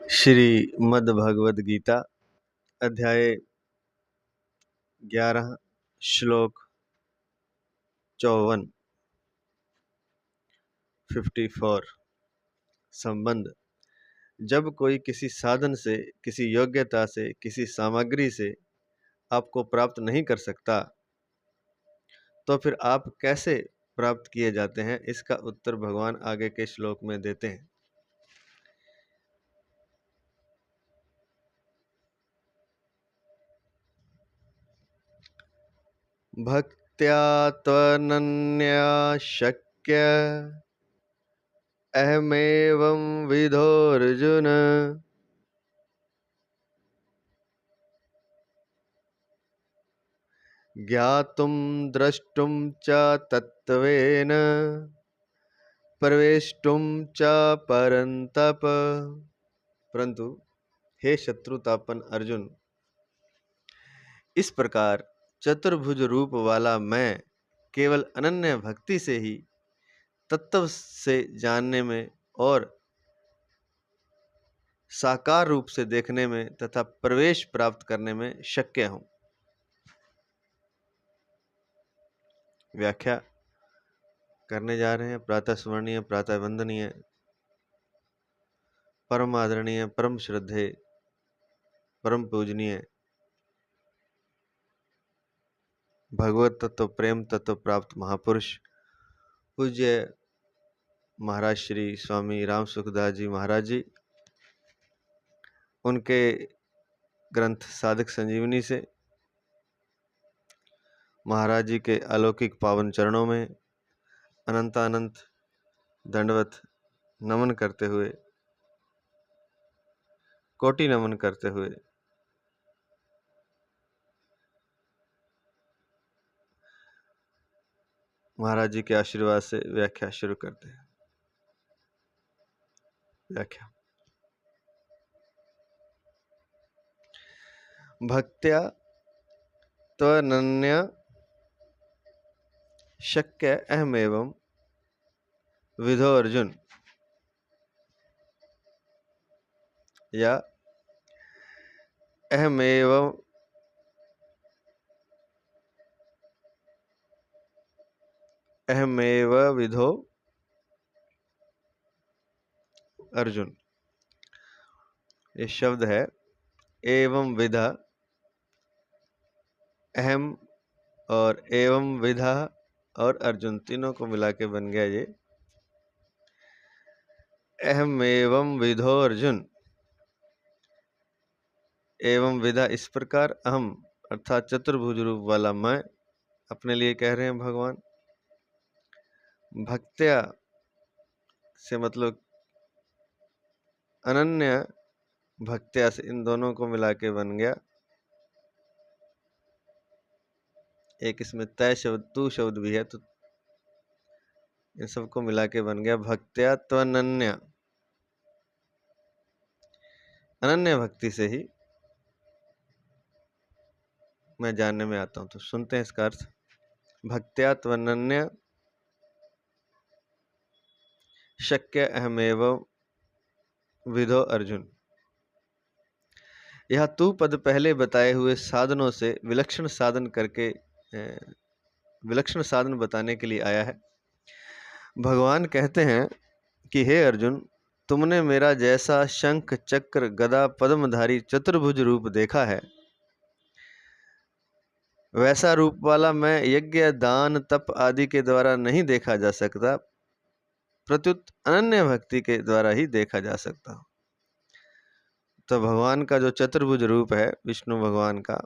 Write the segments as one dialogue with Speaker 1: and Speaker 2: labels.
Speaker 1: श्रीमद् भगवद गीता अध्याय 11 श्लोक 54 54 संबंध। जब कोई किसी साधन से, किसी योग्यता से, किसी सामग्री से आपको प्राप्त नहीं कर सकता, तो फिर आप कैसे प्राप्त किए जाते हैं? इसका उत्तर भगवान आगे के श्लोक में देते हैं। भक्त्या त्वनन्या शक्य अहमेवं विधोऽर्जुन ज्ञातुं द्रष्टुं च तत्त्वेन प्रवेष्टुं च परन्तप। परंतु हे शत्रुतापन अर्जुन, इस प्रकार चतुर्भुज रूप वाला मैं केवल अनन्य भक्ति से ही तत्व से जानने में और साकार रूप से देखने में तथा प्रवेश प्राप्त करने में शक्य हूँ। व्याख्या करने जा रहे हैं। प्रातः स्मरणीय, प्रातः वंदनीय, परम आदरणीय, परम श्रद्धेय, परम पूजनीय, भगवत तत्व प्रेम तत्व प्राप्त महापुरुष पूज्य महाराज श्री स्वामी राम सुखदास जी महाराज जी, उनके ग्रंथ साधक संजीवनी से महाराज जी के अलौकिक पावन चरणों में अनंतानंत दंडवत नमन करते हुए, कोटि नमन करते हुए महाराज जी के आशीर्वाद से व्याख्या शुरू करते हैं। व्याख्या। भक्त्या त्वनन्या शक्य अहमेवं विधो अर्जुन, या अहमेवं अहमेव विधो अर्जुन। ये शब्द है एवं विधा, अहम और एवं विधा और अर्जुन, तीनों को मिला के बन गया ये अहम एवं विधो अर्जुन। एवं विधा इस प्रकार, अहम अर्थात चतुर्भुज रूप वाला मैं अपने लिए कह रहे हैं भगवान। भक्त्या से मतलब अनन्य भक्त्या से, इन दोनों को मिला के बन गया एक, इसमें तय शब्द तू शब्द भी है, तो इन सबको मिला के बन गया भक्त्या त्वनन्या। अनन्य भक्ति से ही मैं जानने में आता हूं। तो सुनते हैं इसका अर्थ। भक्त्या त्वनन्या शक्य अहमेव विधो अर्जुन। यह तू पद पहले बताए हुए साधनों से विलक्षण साधन करके विलक्षण साधन बताने के लिए आया है। भगवान कहते हैं कि हे अर्जुन, तुमने मेरा जैसा शंख चक्र गदा पद्मधारी चतुर्भुज रूप देखा है, वैसा रूप वाला मैं यज्ञ दान तप आदि के द्वारा नहीं देखा जा सकता, प्रत्युत अनन्य भक्ति के द्वारा ही देखा जा सकता। तो भगवान का जो चतुर्भुज रूप है, विष्णु भगवान का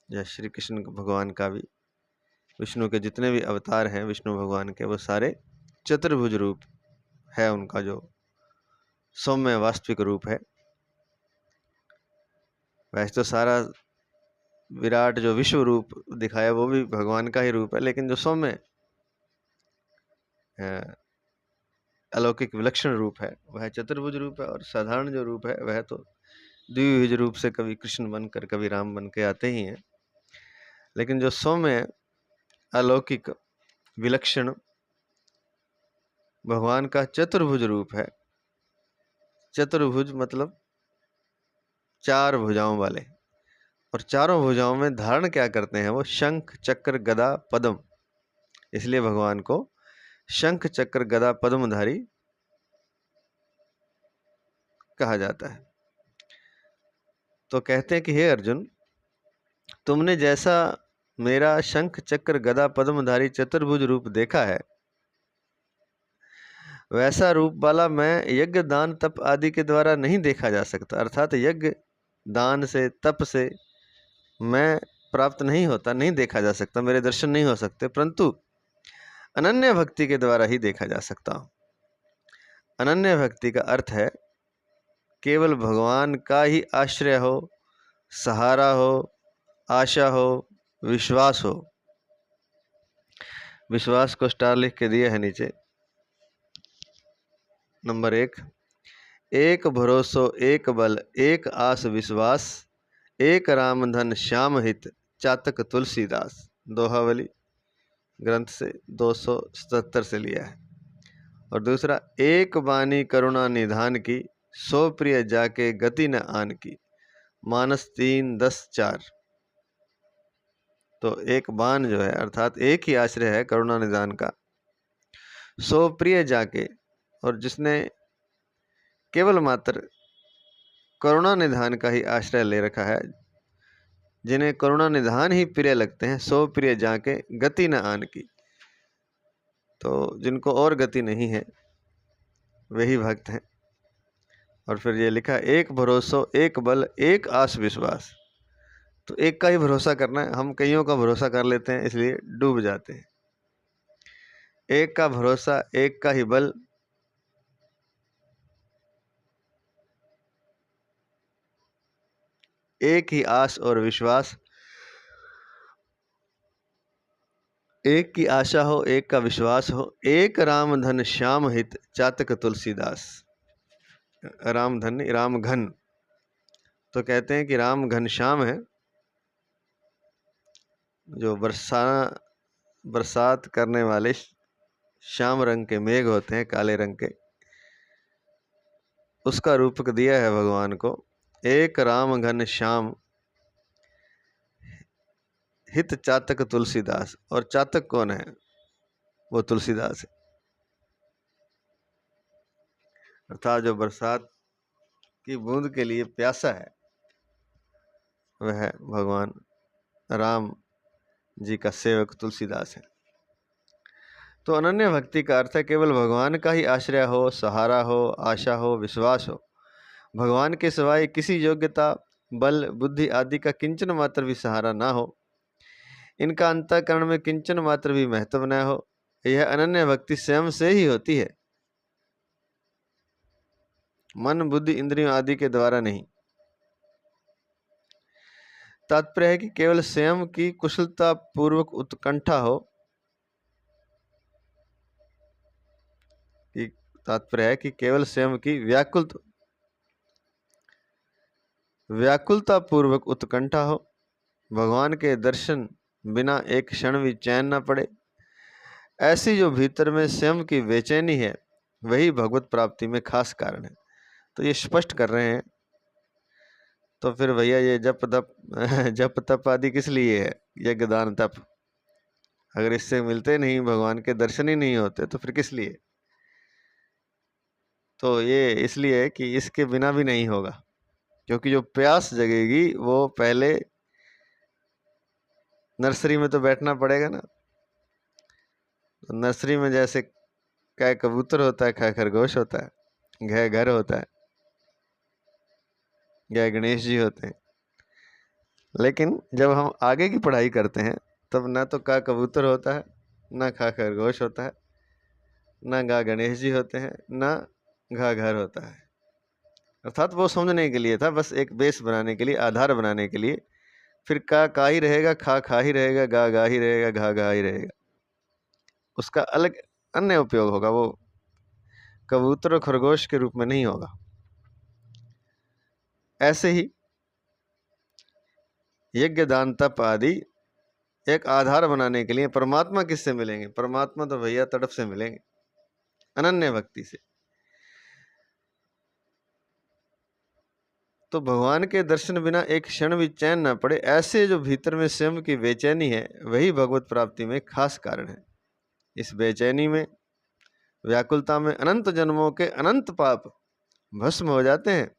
Speaker 1: या श्री कृष्ण भगवान का भी, विष्णु के जितने भी अवतार हैं विष्णु भगवान के, वो सारे चतुर्भुज रूप है। उनका जो सौम्य वास्तविक रूप है, वैसे तो सारा विराट जो विश्व रूप दिखाया वो भी भगवान का ही रूप है, लेकिन जो सौम्य अलौकिक विलक्षण रूप है वह चतुर्भुज रूप है। और साधारण जो रूप है वह तो द्विभुज रूप से कभी कृष्ण बनकर कभी राम बन के आते ही हैं, लेकिन जो सौम्य अलौकिक विलक्षण भगवान का चतुर्भुज रूप है। चतुर्भुज मतलब 4 भुजाओं वाले, और चारों भुजाओं में धारण क्या करते हैं वो? शंख चक्र गदा पद्म। इसलिए भगवान को शंख चक्र गदा पद्मधारी कहा जाता है। तो कहते हैं कि हे अर्जुन, तुमने जैसा मेरा शंख चक्र गदा पद्मधारी चतुर्भुज रूप देखा है, वैसा रूप वाला मैं यज्ञ दान तप आदि के द्वारा नहीं देखा जा सकता। अर्थात यज्ञ दान से तप से मैं प्राप्त नहीं होता, नहीं देखा जा सकता, मेरे दर्शन नहीं हो सकते, परंतु अनन्य भक्ति के द्वारा ही देखा जा सकता हूँ। अनन्य भक्ति का अर्थ है केवल भगवान का ही आश्रय हो, सहारा हो, आशा हो, विश्वास हो। विश्वास को स्टार लिख के दिया है नीचे। नंबर 1, एक भरोसो एक बल एक आस विश्वास, एक राम धन श्याम हित चातक तुलसीदास। दोहावली ग्रंथ से 277 से लिया है। और दूसरा, एक बानी करुणा निधान की, सो प्रिय जाके गति न आन की। मानस 3:10-4। तो एक बाण जो है अर्थात एक ही आश्रय है करुणा निधान का, सो प्रिय जाके, और जिसने केवल मात्र करुणा निधान का ही आश्रय ले रखा है, जिन्हें करुणा निधान ही प्रिय लगते हैं, सो प्रिय जाके गति न आन की। तो जिनको और गति नहीं है वही भक्त हैं। और फिर ये लिखा, एक भरोसो एक बल एक आस विश्वास। तो एक का ही भरोसा करना है, हम कईयों का भरोसा कर लेते हैं इसलिए डूब जाते हैं। एक का भरोसा, एक का ही बल, एक ही आस और विश्वास, एक की आशा हो, एक का विश्वास हो, एक राम धन श्याम हित चातक तुलसीदास। राम धन नहीं, राम घन। तो कहते हैं कि राम घन श्याम है, जो बरसात करने वाले श्याम रंग के मेघ होते हैं, काले रंग के, उसका रूपक दिया है भगवान को। एक राम घन श्याम हित चातक तुलसीदास। और चातक कौन है? वो तुलसीदास है। अर्थात जो बरसात की बूंद के लिए प्यासा है वह भगवान राम जी का सेवक तुलसीदास है। तो अनन्य भक्ति का अर्थ है केवल भगवान का ही आश्रय हो, सहारा हो, आशा हो, विश्वास हो। भगवान के सिवाय किसी योग्यता, बल, बुद्धि आदि का किंचन मात्र भी सहारा ना हो, इनका अंतःकरण में किंचन मात्र भी महत्व न हो। यह अनन्य भक्ति स्वयं से ही होती है, मन बुद्धि इंद्रियों आदि के द्वारा नहीं। तात्पर्य है कि केवल स्वयं की कुशलता पूर्वक उत्कंठा हो, कि तात्पर्य है कि केवल स्वयं की व्याकुलता पूर्वक उत्कंठा हो, भगवान के दर्शन बिना एक क्षण भी चैन न पड़े, ऐसी जो भीतर में स्वयं की बेचैनी है वही भगवत प्राप्ति में खास कारण है। तो ये स्पष्ट कर रहे हैं। तो फिर भैया ये जप तप आदि किस लिए है? यज्ञ दान तप अगर इससे मिलते नहीं, भगवान के दर्शन ही नहीं होते, तो फिर किस लिए? तो ये इसलिए कि इसके बिना भी नहीं होगा, क्योंकि जो प्यास जगेगी वो पहले नर्सरी में तो बैठना पड़ेगा ना। तो नर्सरी में जैसे कै कबूतर होता है, खै खरगोश होता है, घै घर होता है, गाय गणेश जी होते हैं। लेकिन जब हम आगे की पढ़ाई करते हैं तब ना तो का कबूतर होता है, ना खा खरगोश होता है, ना गा गणेश जी होते हैं, ना घा घर होता है। अर्थात वो समझने के लिए था, बस एक बेस बनाने के लिए, आधार बनाने के लिए। फिर का ही रहेगा, खा ही रहेगा, गा ही रहेगा, घा ही रहेगा। उसका अलग अन्य उपयोग होगा, वो कबूतर और खरगोश के रूप में नहीं होगा। ऐसे ही यज्ञ दान तप आदि एक आधार बनाने के लिए। परमात्मा किससे मिलेंगे? परमात्मा तो भैया तड़प से मिलेंगे, अनन्य भक्ति से। तो भगवान के दर्शन बिना एक क्षण भी चैन न पड़े, ऐसे जो भीतर में स्वयं की बेचैनी है वही भगवत प्राप्ति में खास कारण है। इस बेचैनी में, व्याकुलता में अनंत जन्मों के अनंत पाप भस्म हो जाते हैं।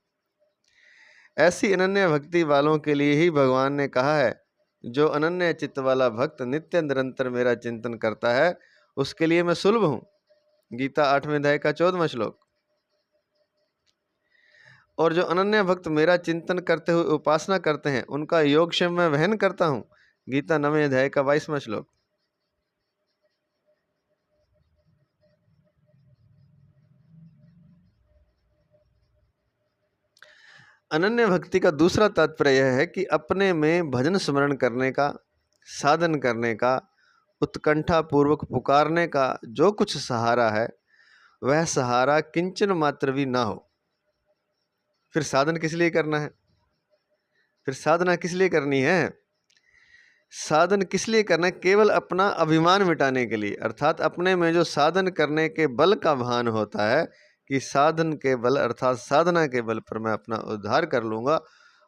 Speaker 1: ऐसी अनन्य भक्ति वालों के लिए ही भगवान ने कहा है, जो अनन्य चित्त वाला भक्त नित्य निरंतर मेरा चिंतन करता है उसके लिए मैं सुलभ हूं। गीता 8वें अध्याय का 14वां श्लोक। और जो अनन्य भक्त मेरा चिंतन करते हुए उपासना करते हैं उनका योगक्षेम मैं वहन करता हूं। गीता 9वें अध्याय का 22वां श्लोक। अनन्य भक्ति का दूसरा तात्पर्य यह है कि अपने में भजन स्मरण करने का, साधन करने का, उत्कंठा पूर्वक पुकारने का जो कुछ सहारा है वह सहारा किंचन मात्र भी ना हो। फिर साधन किस लिए करना है? फिर साधना किस लिए करनी है? साधन किस लिए करना है? केवल अपना अभिमान मिटाने के लिए, अर्थात अपने में जो साधन करने के बल का भान होता है कि साधन के बल अर्थात साधना के बल पर मैं अपना उद्धार कर लूंगा,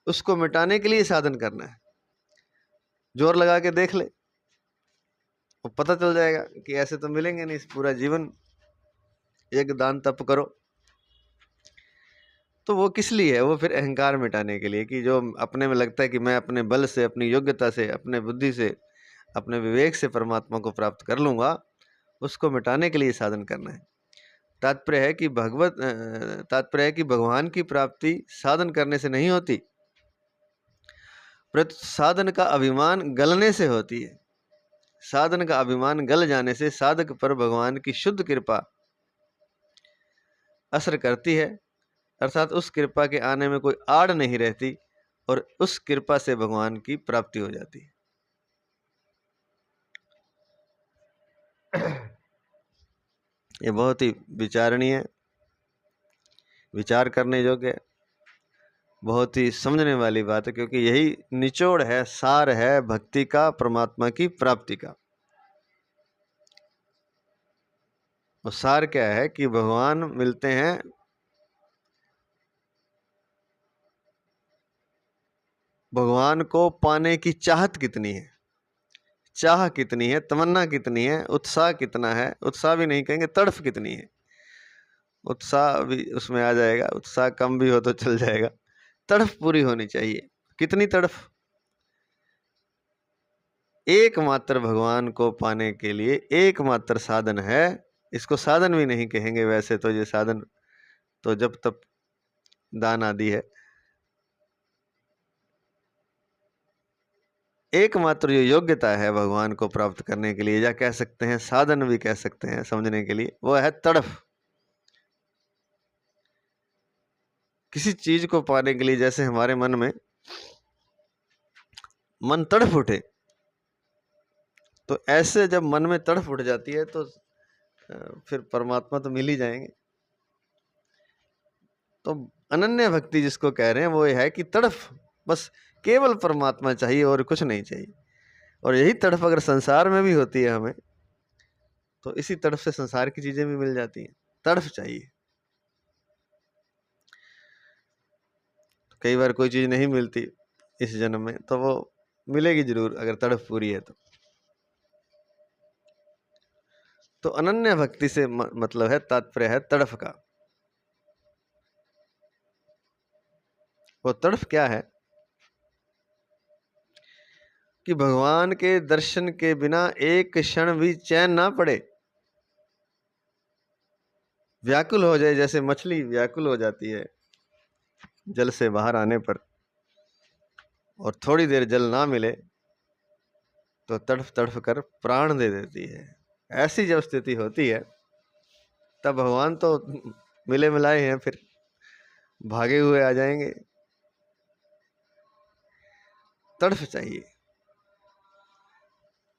Speaker 1: उसको मिटाने के लिए साधन करना है। जोर लगा के देख ले, वो पता चल जाएगा कि ऐसे तो मिलेंगे नहीं। इस पूरा जीवन एक दान तप करो, तो वो किस लिए है? वो फिर अहंकार मिटाने के लिए, कि जो अपने में लगता है कि मैं अपने बल से, अपनी योग्यता से, अपने बुद्धि से, अपने विवेक से परमात्मा को प्राप्त कर लूंगा, उसको मिटाने के लिए साधन करना है। तात्पर्य है कि भगवान की प्राप्ति साधन करने से नहीं होती, प्रति साधन का अभिमान गलने से होती है। साधन का अभिमान गल जाने से साधक पर भगवान की शुद्ध कृपा असर करती है, अर्थात उस कृपा के आने में कोई आड़ नहीं रहती और उस कृपा से भगवान की प्राप्ति हो जाती है। ये बहुत ही विचारणीय, विचार करने योग्य, बहुत ही समझने वाली बात है, क्योंकि यही निचोड़ है, सार है भक्ति का, परमात्मा की प्राप्ति का। और सार क्या है कि भगवान मिलते हैं भगवान को पाने की चाहत कितनी है, चाह कितनी है, तमन्ना कितनी है, उत्साह कितना है, उत्साह भी नहीं कहेंगे, तड़फ कितनी है। उत्साह भी उसमें आ जाएगा, उत्साह कम भी हो तो चल जाएगा, तड़फ पूरी होनी चाहिए। कितनी तड़फ? एकमात्र भगवान को पाने के लिए एकमात्र साधन है। इसको साधन भी नहीं कहेंगे वैसे तो, ये साधन तो जब तक दान आदि है। एकमात्र जो योग्यता है भगवान को प्राप्त करने के लिए, या कह सकते हैं साधन भी कह सकते हैं समझने के लिए, वो है तड़फ। किसी चीज को पाने के लिए जैसे हमारे मन में मन तड़फ उठे, तो ऐसे जब मन में तड़फ उठ जाती है तो फिर परमात्मा तो मिल ही जाएंगे। तो अनन्य भक्ति जिसको कह रहे हैं वो ये है कि तड़फ, बस केवल परमात्मा चाहिए और कुछ नहीं चाहिए। और यही तड़फ अगर संसार में भी होती है हमें, तो इसी तड़फ से संसार की चीजें भी मिल जाती हैं। तड़फ चाहिए। कई बार कोई चीज नहीं मिलती इस जन्म में, तो वो मिलेगी जरूर अगर तड़फ पूरी है तो अनन्य भक्ति से मतलब है, तात्पर्य है तड़फ का। वो तड़फ क्या है कि भगवान के दर्शन के बिना एक क्षण भी चैन ना पड़े, व्याकुल हो जाए, जैसे मछली व्याकुल हो जाती है जल से बाहर आने पर, और थोड़ी देर जल ना मिले तो तड़फ तड़फ कर प्राण दे देती है। ऐसी जब स्थिति होती है तब भगवान तो मिले मिलाए हैं, फिर भागे हुए आ जाएंगे। तड़फ चाहिए।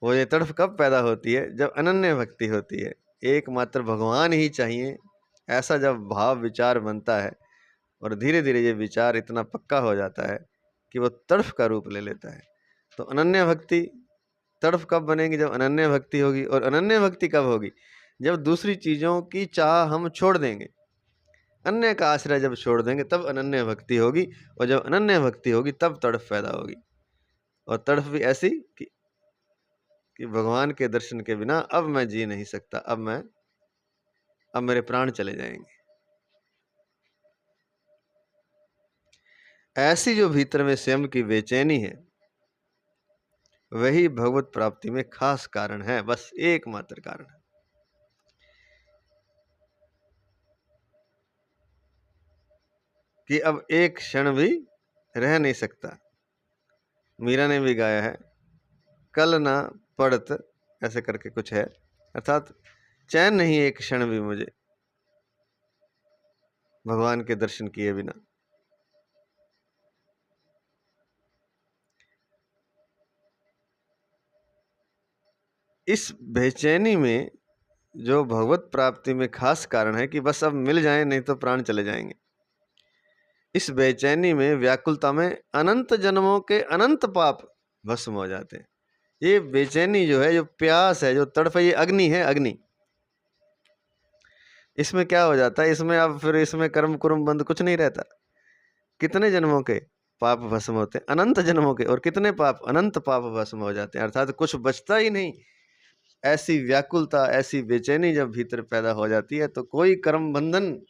Speaker 1: वो ये तड़फ कब पैदा होती है? जब अनन्य भक्ति होती है, एकमात्र भगवान ही चाहिए, ऐसा जब भाव विचार बनता है और धीरे धीरे ये विचार इतना पक्का हो जाता है कि वो तड़फ का रूप ले लेता है। तो अनन्य भक्ति तड़फ कब बनेगी? जब अनन्य भक्ति होगी। और अनन्य भक्ति कब होगी? जब दूसरी चीज़ों की चाह हम छोड़ देंगे। अन्य का आश्रय जब छोड़ देंगे तब अनन्य भक्ति होगी, और जब अनन्य भक्ति होगी तब तड़फ पैदा होगी, और तड़फ भी ऐसी कि भगवान के दर्शन के बिना अब मैं जी नहीं सकता, अब मेरे प्राण चले जाएंगे। ऐसी जो भीतर में स्वयं की बेचैनी है, वही भगवत प्राप्ति में खास कारण है, बस एकमात्र कारण है। कि अब एक क्षण भी रह नहीं सकता। मीरा ने भी गाया है, कल ना पड़त, ऐसे करके कुछ है, अर्थात चैन नहीं एक क्षण भी मुझे भगवान के दर्शन किए बिना। इस बेचैनी में जो भगवत प्राप्ति में खास कारण है कि बस अब मिल जाए, नहीं तो प्राण चले जाएंगे, इस बेचैनी में, व्याकुलता में अनंत जन्मों के अनंत पाप भस्म हो जाते हैं। ये बेचैनी जो है, जो प्यास है, जो तड़प है, ये अग्नि है, अग्नि। इसमें क्या हो जाता है, इसमें अब फिर इसमें कर्म कुर्म बंद कुछ नहीं रहता। कितने जन्मों के पाप भस्म होते हैं, अनंत जन्मों के, और कितने पाप, अनंत पाप भस्म हो जाते हैं, अर्थात कुछ बचता ही नहीं। ऐसी व्याकुलता, ऐसी बेचैनी जब भीतर पैदा हो जाती है तो कोई कर्म बंधन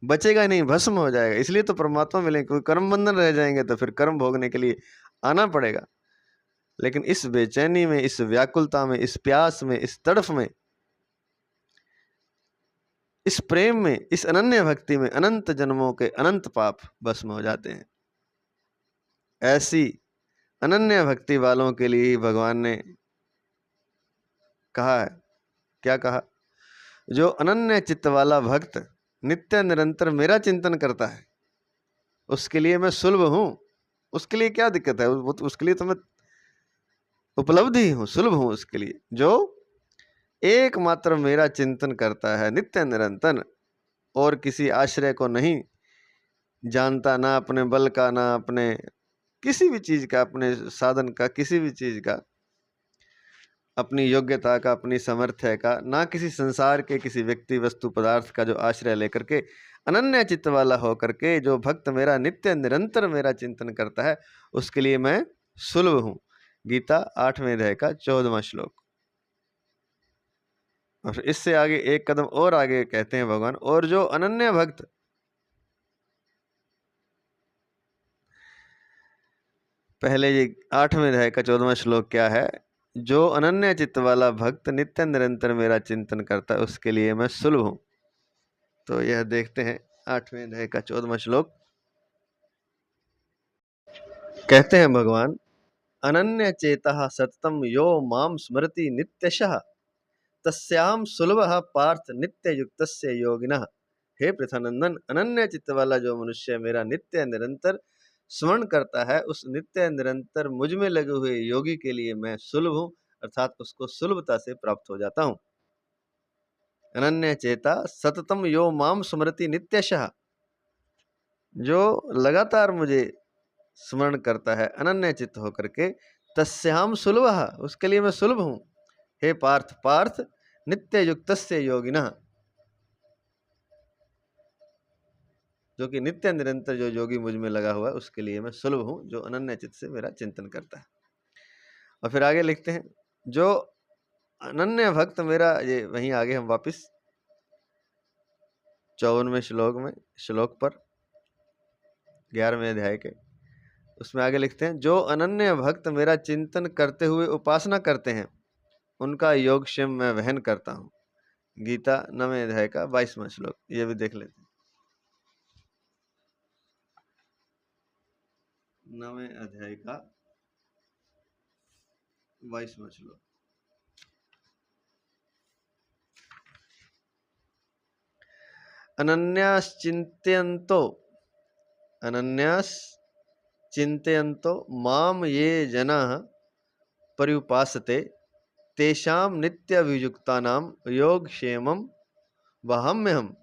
Speaker 1: बचेगा ही नहीं, भस्म हो जाएगा। इसलिए तो परमात्मा मिलेंगे, कोई कर्म बंधन रह जाएंगे तो फिर कर्म भोगने के लिए आना पड़ेगा। लेकिन इस बेचैनी में, इस व्याकुलता में, इस प्यास में, इस तड़फ में, इस प्रेम में, इस अनन्य भक्ति में अनंत जन्मों के अनंत पाप भस्म हो जाते हैं। ऐसी अनन्य भक्ति वालों के लिए ही भगवान ने कहा है, क्या कहा, जो अनन्य चित्त वाला भक्त नित्य निरंतर मेरा चिंतन करता है, उसके लिए मैं सुलभ हूं। उसके लिए क्या दिक्कत है, उसके लिए तो मैं उपलब्धि हूं, सुलभ हूं उसके लिए, जो एकमात्र मेरा चिंतन करता है नित्य निरंतर, और किसी आश्रय को नहीं जानता, ना अपने बल का, ना अपने किसी भी चीज का, अपने साधन का, किसी भी चीज का, अपनी योग्यता का, अपनी सामर्थ्य का, ना किसी संसार के किसी व्यक्ति वस्तु पदार्थ का जो आश्रय लेकर के अनन्य चित्त वाला होकर के जो भक्त मेरा नित्य निरंतर मेरा चिंतन करता है, उसके लिए मैं सुलभ हूं। गीता 8वें अध्याय का 14वां श्लोक। और इससे आगे एक कदम और आगे कहते हैं भगवान, और जो अनन्य भक्त, पहले ये 8वें अध्याय का 14वां श्लोक क्या है, जो अनन्य चित्त वाला भक्त नित्य निरंतर मेरा चिंतन करता है, उसके लिए मैं सुलभ हूं। तो यह देखते हैं 8वें अध्याय का 14वां श्लोक। कहते हैं भगवान, अनन्य चेतः सततम यो माम स्मरति नित्यशः तस्याम सुलभः पार्थ नित्य युक्तस्य योगिनः। हे पृथानंदन, अनन्य चित्त वाला जो मनुष्य मेरा नित्य निरंतर स्मरण करता है, उस नित्य निरंतर मुझ में लगे हुए योगी के लिए मैं सुलभ हूं, अर्थात उसको सुलभता से प्राप्त हो जाता हूं। अनन्य चेता सततम यो माम स्मरति नित्यशः, जो लगातार मुझे स्मरण करता है अनन्य चित्त होकर के, तस्याम सुलभः, उसके लिए मैं सुलभ हूं। हे पार्थ, पार्थ नित्य युक्तस्य योगिनः, जो कि नित्य निरंतर जो योगी मुझ में लगा हुआ है, उसके लिए मैं सुलभ हूं, जो अनन्य चित्त से मेरा चिंतन करता है। और फिर आगे लिखते हैं, जो अनन्य भक्त मेरा, ये वहीं आगे हम वापिस 54वें श्लोक पर 11वें अध्याय के, उसमें आगे लिखते हैं, जो अनन्य भक्त मेरा चिंतन करते हुए उपासना करते हैं, उनका योगक्षेम मैं वहन करता हूं। गीता 9वें अध्याय का 22वां श्लोक, ये भी देख लेते हैं। 9वें अध्याय का 22वां श्लोक। अनन्याश्चिन्तयन्तो माम ये जनाः पर्युपासते तेषां नित्याभियुक्तानां योगक्षेमं वहाम्यहम्।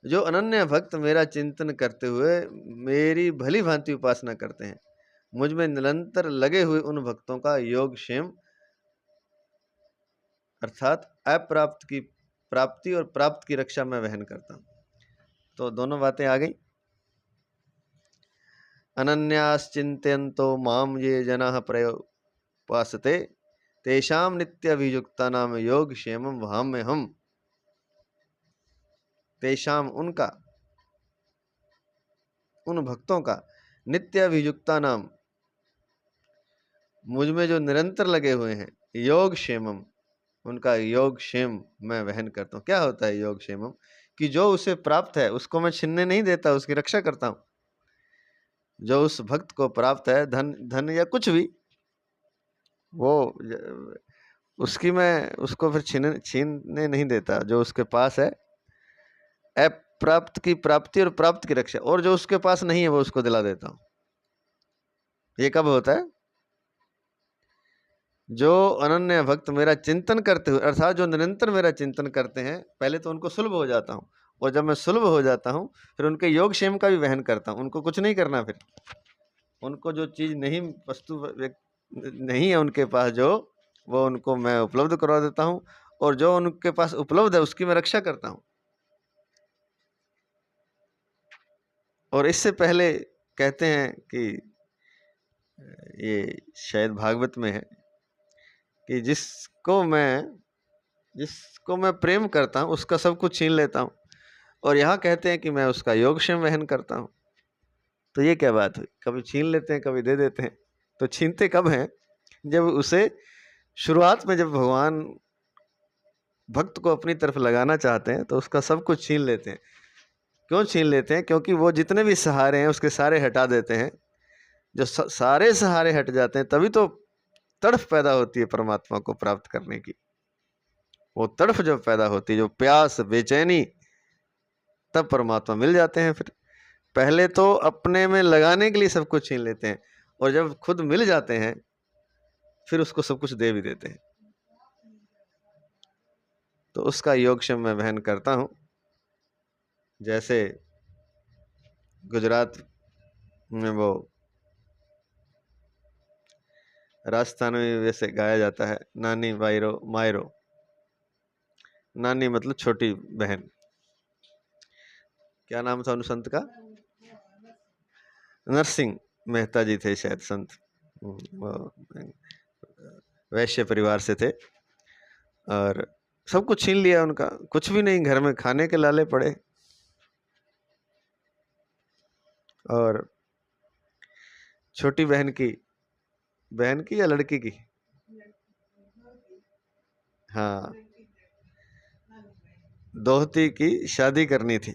Speaker 1: जो अनन्य भक्त मेरा चिंतन करते हुए मेरी भली भांति उपासना करते हैं, मुझ में निरंतर लगे हुए उन भक्तों का योगक्षेम, अर्थात अप्राप्त की प्राप्ति और प्राप्त की रक्षा मैं वहन करता हूँ। तो दोनों बातें आ गई। अनन्याश्चिन्तयन्तो माम ये जनाः पर्युपासते तेषां नित्याभियुक्तानां योगक्षेमं वहाम्यहम्। तेषाम उनका, उन भक्तों का, नित्याभियुक्तानाम मुझ में जो निरंतर लगे हुए हैं, योग क्षेमम उनका योग क्षेम मैं वहन करता हूँ। क्या होता है योग क्षेमम? कि जो उसे प्राप्त है उसको मैं छीनने नहीं देता, उसकी रक्षा करता हूँ। जो उस भक्त को प्राप्त है, धन धन या कुछ भी, वो उसकी मैं उसको फिर छीनने नहीं देता। जो उसके पास है, अप्राप्त की प्राप्ति और प्राप्त की रक्षा, और जो उसके पास नहीं है वो उसको दिला देता हूँ। ये कब होता है? जो अनन्य भक्त मेरा चिंतन करते हुए, अर्थात जो निरंतर मेरा चिंतन करते हैं, पहले तो उनको सुलभ हो जाता हूँ, और जब मैं सुलभ हो जाता हूँ फिर उनके योग क्षेम का भी वहन करता हूँ। उनको कुछ नहीं करना, फिर उनको जो चीज़ नहीं, वस्तु नहीं है उनके पास, जो वो उनको मैं उपलब्ध करवा देता हूँ, और जो उनके पास उपलब्ध है उसकी मैं रक्षा करता हूँ। और इससे पहले कहते हैं कि ये शायद भागवत में है कि जिसको मैं प्रेम करता हूँ उसका सब कुछ छीन लेता हूँ, और यहाँ कहते हैं कि मैं उसका योगक्षेम वहन करता हूँ। तो ये क्या बात हुई? कभी छीन लेते हैं, कभी दे देते हैं। तो छीनते कब हैं? जब उसे शुरुआत में, जब भगवान भक्त को अपनी तरफ लगाना चाहते हैं तो उसका सब कुछ छीन लेते हैं। क्यों छीन लेते हैं? क्योंकि वो जितने भी सहारे हैं उसके सारे हटा देते हैं। जो सारे सहारे हट जाते हैं तभी तो तड़फ पैदा होती है परमात्मा को प्राप्त करने की। वो तड़फ जब पैदा होती है, जो प्यास, बेचैनी, तब परमात्मा मिल जाते हैं। फिर पहले तो अपने में लगाने के लिए सब कुछ छीन लेते हैं, और जब खुद मिल जाते हैं फिर उसको सब कुछ दे भी देते हैं। तो उसका योगक्षेम मैं वहन करता हूँ। जैसे गुजरात में वो राजस्थान में वैसे गाया जाता है, नानी वायरो मायरो। नानी मतलब छोटी बहन। क्या नाम था उन संत का? नरसिंह मेहता जी थे शायद संत। वो वैश्य परिवार से थे, और सब कुछ छीन लिया उनका। कुछ भी नहीं, घर में खाने के लाले पड़े। और छोटी बहन की या लड़की की? हाँ, दोहती की शादी करनी थी।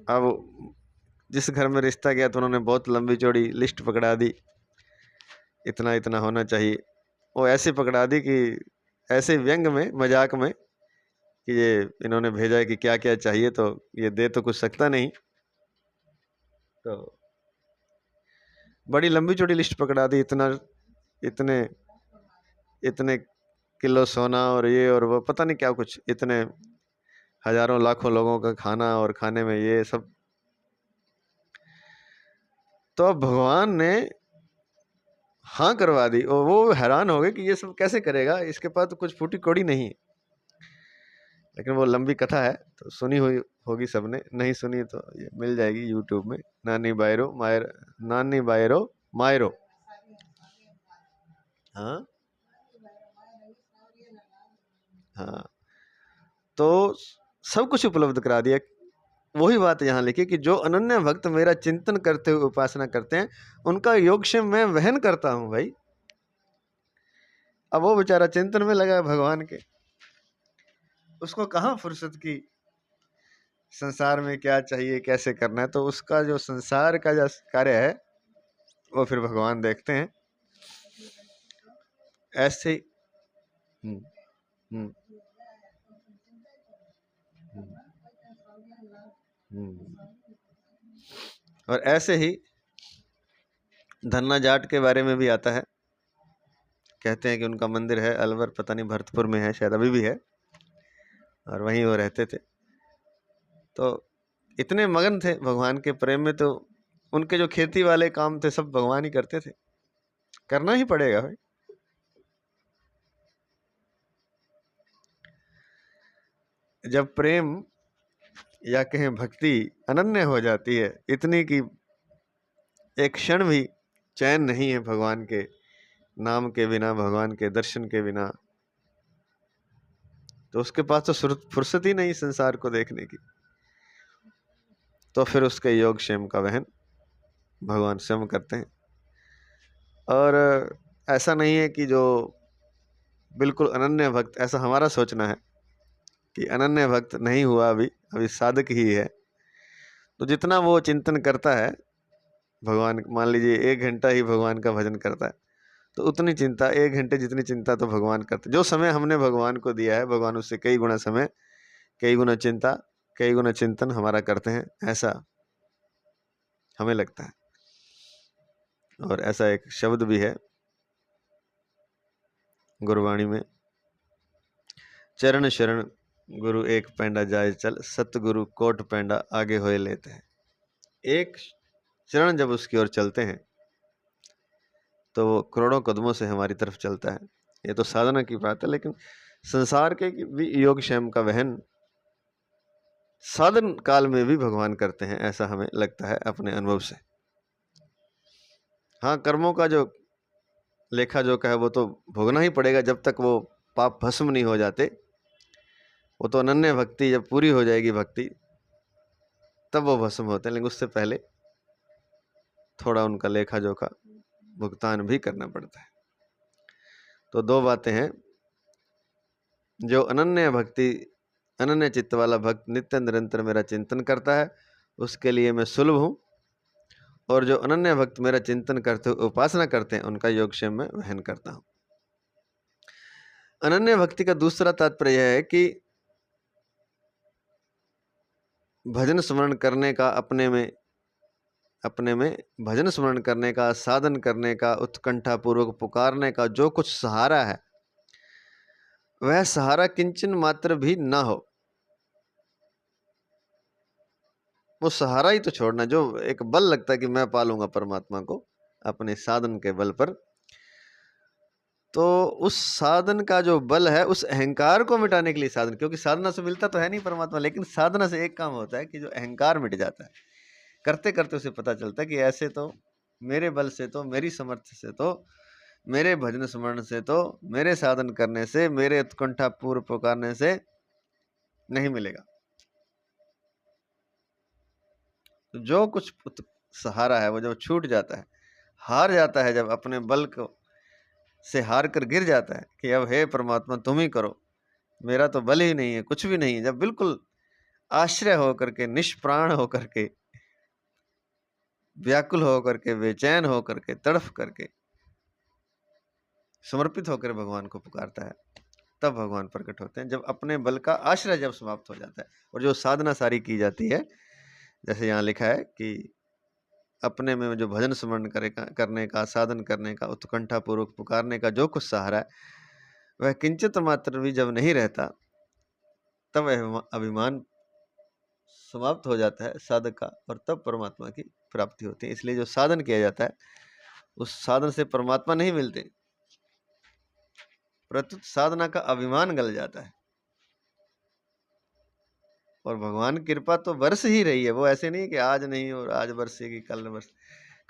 Speaker 1: अब जिस घर में रिश्ता गया तो उन्होंने बहुत लंबी चौड़ी लिस्ट पकड़ा दी, इतना इतना होना चाहिए। वो ऐसे पकड़ा दी कि ऐसे व्यंग में, मजाक में, कि ये इन्होंने भेजा है कि क्या क्या चाहिए, तो ये दे तो कुछ सकता नहीं। तो बड़ी लंबी चौड़ी लिस्ट पकड़ा दी, इतने इतने किलो सोना और ये और वो, पता नहीं क्या कुछ, इतने हजारों लाखों लोगों का खाना, और खाने में ये सब। तो अब भगवान ने हाँ करवा दी, और वो हैरान हो गए कि ये सब कैसे करेगा, इसके पास तो कुछ फूटी कौड़ी नहीं। लेकिन वो लंबी कथा है, तो सुनी हुई होगी सबने, नहीं सुनी तो ये मिल जाएगी यूट्यूब में, नानी बायरो मायरो। हाँ हाँ। तो सब कुछ उपलब्ध करा दिया। वही बात यहाँ लिखी कि जो अनन्य भक्त मेरा चिंतन करते हुए उपासना करते हैं उनका योगक्षेम मैं वहन करता हूँ भाई। अब वो बेचारा चिंतन में लगा है भगवान के, उसको कहाँ फुर्सत की संसार में क्या चाहिए, कैसे करना है। तो उसका जो संसार का जो कार्य है वो फिर भगवान देखते हैं। ऐसे ही हम्म, हम्म, हम्म। और ऐसे ही धन्ना जाट के बारे में भी आता है। कहते हैं कि उनका मंदिर है अलवर, पता नहीं भरतपुर में है शायद, अभी भी है, और वहीं वो रहते थे। तो इतने मगन थे भगवान के प्रेम में, तो उनके जो खेती वाले काम थे सब भगवान ही करते थे। करना ही पड़ेगा भाई। जब प्रेम या कहें भक्ति अनन्य हो जाती है, इतनी कि एक क्षण भी चैन नहीं है भगवान के नाम के बिना, भगवान के दर्शन के बिना, तो उसके पास तो फुर्सत ही नहीं संसार को देखने की। तो फिर उसके योग क्षेम का वहन भगवान स्वयं करते हैं। और ऐसा नहीं है कि जो बिल्कुल अनन्य भक्त, ऐसा हमारा सोचना है कि अनन्य भक्त नहीं हुआ, अभी साधक ही है। तो जितना वो चिंतन करता है भगवान, मान लीजिए 1 घंटा ही भगवान का भजन करता है, तो उतनी चिंता 1 घंटे जितनी चिंता तो भगवान करते। जो समय हमने भगवान को दिया है, भगवान उससे कई गुना समय, कई गुना चिंता, कई गुना चिंतन हमारा करते हैं, ऐसा हमें लगता है। और ऐसा एक शब्द भी है गुरुवाणी में, चरण शरण गुरु एक पैंडा जाए चल, सतगुरु कोट पैंडा आगे होए लेते हैं। एक चरण जब उसकी ओर चलते हैं तो वो करोड़ों कदमों से हमारी तरफ चलता है। ये तो साधना की बात है, लेकिन संसार के भी योग क्षेम का वहन साधन काल में भी भगवान करते हैं, ऐसा हमें लगता है अपने अनुभव से। हाँ, कर्मों का जो लेखा जोखा है वो तो भोगना ही पड़ेगा, जब तक वो पाप भस्म नहीं हो जाते। वो तो अनन्य भक्ति जब पूरी हो जाएगी भक्ति, तब वो भस्म होते हैं, लेकिन उससे पहले थोड़ा उनका लेखा जोखा भुगतान भी करना पड़ता है। तो दो बातें हैं, जो अनन्य भक्ति, अनन्य चित्त वाला भक्त नित्य निरंतर मेरा चिंतन करता है, उसके लिए मैं सुलभ हूँ। और जो अनन्य भक्त मेरा चिंतन करते उपासना करते हैं, उनका योगक्षेम में वहन करता हूँ। अनन्य भक्ति का दूसरा तात्पर्य यह है कि भजन स्मरण करने का, अपने में भजन स्मरण करने का, साधन करने का, उत्कंठा पूर्वक पुकारने का जो कुछ सहारा है, वह सहारा किंचन मात्र भी ना हो। वो सहारा ही तो छोड़ना, जो एक बल लगता है कि मैं पालूंगा परमात्मा को अपने साधन के बल पर, तो उस साधन का जो बल है, उस अहंकार को मिटाने के लिए साधन, क्योंकि साधना से मिलता तो है नहीं परमात्मा, लेकिन साधना से एक काम होता है कि जो अहंकार मिट जाता है। करते करते उसे पता चलता है कि ऐसे तो मेरे बल से, तो मेरी समर्थ से, तो मेरे भजन स्मरण से, तो मेरे साधन करने से, मेरे उत्कंठा पूर्व पुकारने से नहीं मिलेगा। तो जो कुछ सहारा है वो जब छूट जाता है, हार जाता है, जब अपने बल को से हार कर गिर जाता है कि अब हे परमात्मा तुम ही करो, मेरा तो बल ही नहीं है, कुछ भी नहीं है, जब बिल्कुल आश्रय होकर के, निष्प्राण होकर के, व्याकुल होकर के, बेचैन होकर के, तड़फ करके, समर्पित होकर भगवान को पुकारता है, तब भगवान प्रकट होते हैं। जब अपने बल का आश्रय जब समाप्त हो जाता है, और जो साधना सारी की जाती है, जैसे यहाँ लिखा है कि अपने में जो भजन स्मरण करने का, साधन करने का, उत्कंठा पूर्वक पुकारने का जो कुछ सहारा है, वह किंचित मात्र भी जब नहीं रहता, तब अभिमान समाप्त हो जाता है साधक का, और तब परमात्मा की प्राप्ति होती है। इसलिए जो साधन किया जाता है, उस साधन से परमात्मा नहीं मिलते, प्रत्युत साधना का अभिमान गल जाता है। और भगवान की कृपा तो बरस ही रही है, वो ऐसे नहीं कि आज नहीं और आज बरसेगी, कल बरस,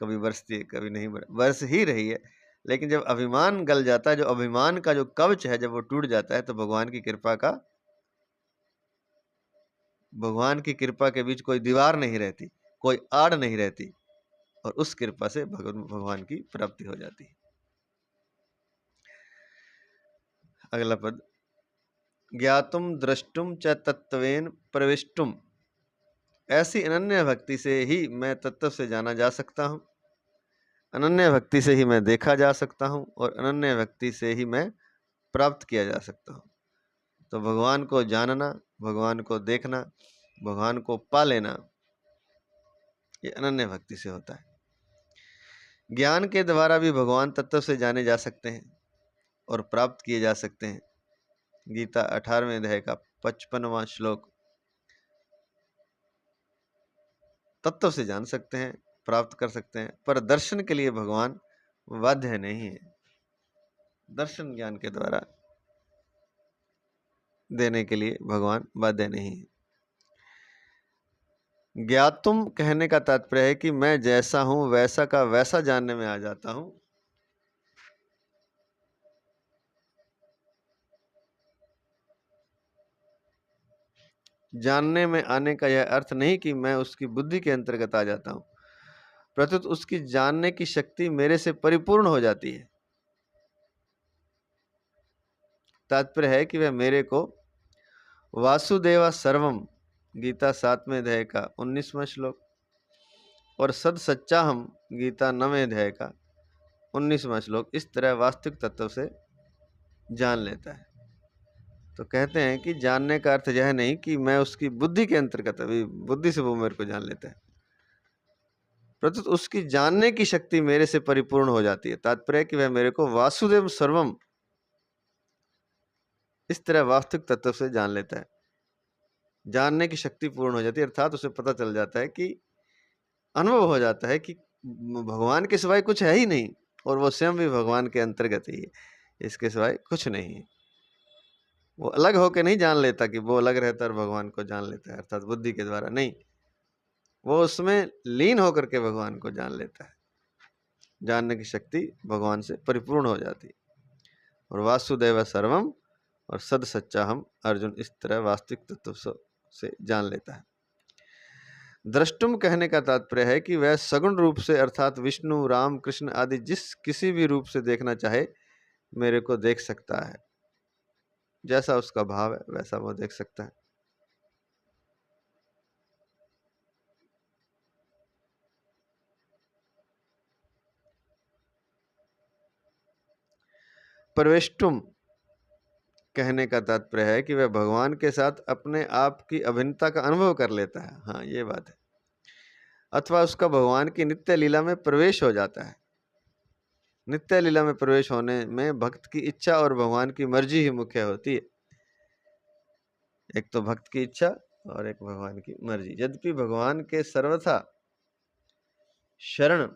Speaker 1: कभी बरसती है, कभी नहीं बरस ही रही है। लेकिन जब अभिमान गल जाता है, जो अभिमान का जो कवच है, जब वो टूट जाता है, तो भगवान की कृपा के बीच कोई दीवार नहीं रहती, कोई आड़ नहीं रहती, और उस कृपा से भगवान की प्राप्ति हो जाती है। अगला पद, ज्ञातुम द्रष्टुम च तत्वेन प्रविष्टुम। ऐसी अनन्य भक्ति से ही मैं तत्व से जाना जा सकता हूँ, अनन्य भक्ति से ही मैं देखा जा सकता हूँ, और अनन्य भक्ति से ही मैं प्राप्त किया जा सकता हूँ। तो भगवान को जानना, भगवान को देखना, भगवान को पा लेना, ये अनन्य भक्ति से होता है। ज्ञान के द्वारा भी भगवान तत्व से जाने जा सकते हैं और प्राप्त किए जा सकते हैं। गीता 18वें अध्याय का 55वां श्लोक, तत्व से जान सकते हैं, प्राप्त कर सकते हैं, पर दर्शन के लिए भगवान बाध्य नहीं है। दर्शन ज्ञान के द्वारा देने के लिए भगवान बाध्य नहीं है। ज्ञातुम कहने का तात्पर्य है कि मैं जैसा हूं वैसा का वैसा जानने में आ जाता हूं। जानने में आने का यह अर्थ नहीं कि मैं उसकी बुद्धि के अंतर्गत आ जाता हूं, प्रत्युत उसकी जानने की शक्ति मेरे से परिपूर्ण हो जाती है। तात्पर्य है कि वह मेरे को वासुदेवा सर्वम, गीता 7वें अध्याय का 19वां श्लोक, और सद सच्चा हम, गीता 9वें अध्याय का 19वां श्लोक इस तरह वास्तविक तत्व से जान लेता है। तो कहते हैं कि जानने का अर्थ यह नहीं कि मैं उसकी बुद्धि के अंतर्गत, अभी बुद्धि से वो मेरे को जान लेता है, प्रत्युत उसकी जानने की शक्ति मेरे से परिपूर्ण हो जाती है। तात्पर्य है कि वह मेरे को वासुदेव सर्वम इस तरह वास्तविक तत्व से जान लेता है। जानने की शक्ति पूर्ण हो जाती है, अर्थात उसे पता चल जाता है कि अनुभव हो जाता है कि भगवान के सिवाय कुछ है ही नहीं, और वो स्वयं भी भगवान के अंतर्गत ही है, इसके सिवाय कुछ नहीं है। वो अलग होकर नहीं जान लेता कि वो अलग रहता है और भगवान को जान लेता है, अर्थात बुद्धि के द्वारा नहीं, वो उसमें लीन होकर के भगवान को जान लेता है। जानने की शक्ति भगवान से परिपूर्ण हो जाती है। और वासुदेव सर्वम और सद सच्चा हम, अर्जुन इस तरह वास्तविक तत्व से जान लेता है। द्रष्टुम कहने का तात्पर्य है कि वह सगुण रूप से, अर्थात विष्णु, राम, कृष्ण आदि जिस किसी भी रूप से देखना चाहे मेरे को देख सकता है। जैसा उसका भाव है वैसा वो देख सकता है। प्रवेष्टुम कहने का तात्पर्य है कि वह भगवान के साथ अपने आप की अभिन्नता का अनुभव कर लेता है। हाँ, ये बात है। अथवा उसका भगवान की नित्य लीला में प्रवेश हो जाता है। नित्य लीला में प्रवेश होने में भक्त की इच्छा और भगवान की मर्जी ही मुख्य होती है। एक तो भक्त की इच्छा और एक भगवान की मर्जी। यद्यपि भगवान के सर्वथा शरण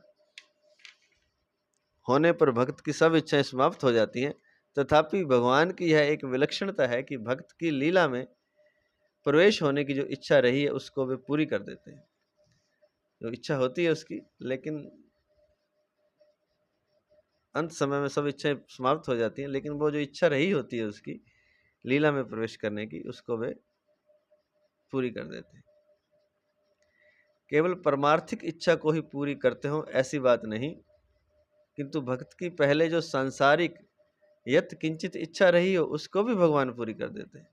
Speaker 1: होने पर भक्त की सब इच्छाएं समाप्त हो जाती हैं, तथापि भगवान की यह एक विलक्षणता है कि भक्त की लीला में प्रवेश होने की जो इच्छा रही है उसको वे पूरी कर देते हैं। जो इच्छा होती है उसकी, लेकिन अंत समय में सब इच्छाएं समाप्त हो जाती हैं, लेकिन वो जो इच्छा रही होती है उसकी लीला में प्रवेश करने की, उसको वे पूरी कर देते हैं। केवल परमार्थिक इच्छा को ही पूरी करते हो ऐसी बात नहीं, किंतु भक्त की पहले जो सांसारिक यत किंचित इच्छा रही हो उसको भी भगवान पूरी कर देते हैं।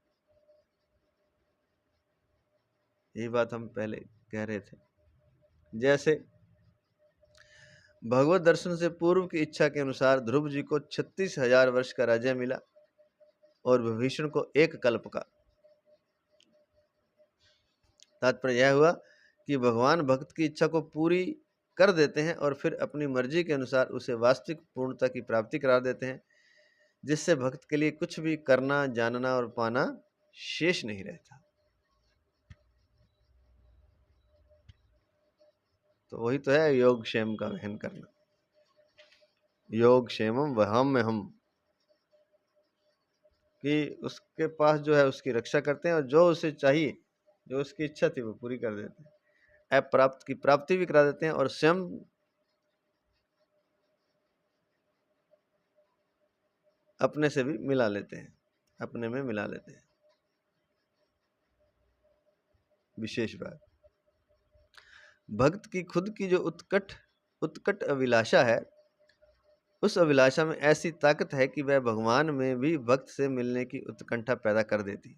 Speaker 1: यही बात हम पहले कह रहे थे। जैसे भगवत दर्शन से पूर्व की इच्छा के अनुसार ध्रुव जी को 36,000 वर्ष का राज्य मिला और विभीषण को 1 कल्प का। तात्पर्य यह हुआ कि भगवान भक्त की इच्छा को पूरी कर देते हैं और फिर अपनी मर्जी के अनुसार उसे वास्तविक पूर्णता की प्राप्ति करा देते हैं, जिससे भक्त के लिए कुछ भी करना, जानना और पाना शेष नहीं रहता। तो वही तो है योग क्षेम का वहन करना। योग क्षेमम वहम में हम, कि उसके पास जो है उसकी रक्षा करते हैं और जो उसे चाहिए, जो उसकी इच्छा थी वो पूरी कर देते हैं, अप्राप्त की प्राप्ति भी करा देते हैं और स्वयं अपने से भी मिला लेते हैं, अपने में मिला लेते हैं। विशेष बात, भक्त की खुद की जो उत्कट अभिलाषा है, उस अभिलाषा में ऐसी ताकत है कि वह भगवान में भी भक्त से मिलने की उत्कंठा पैदा कर देती।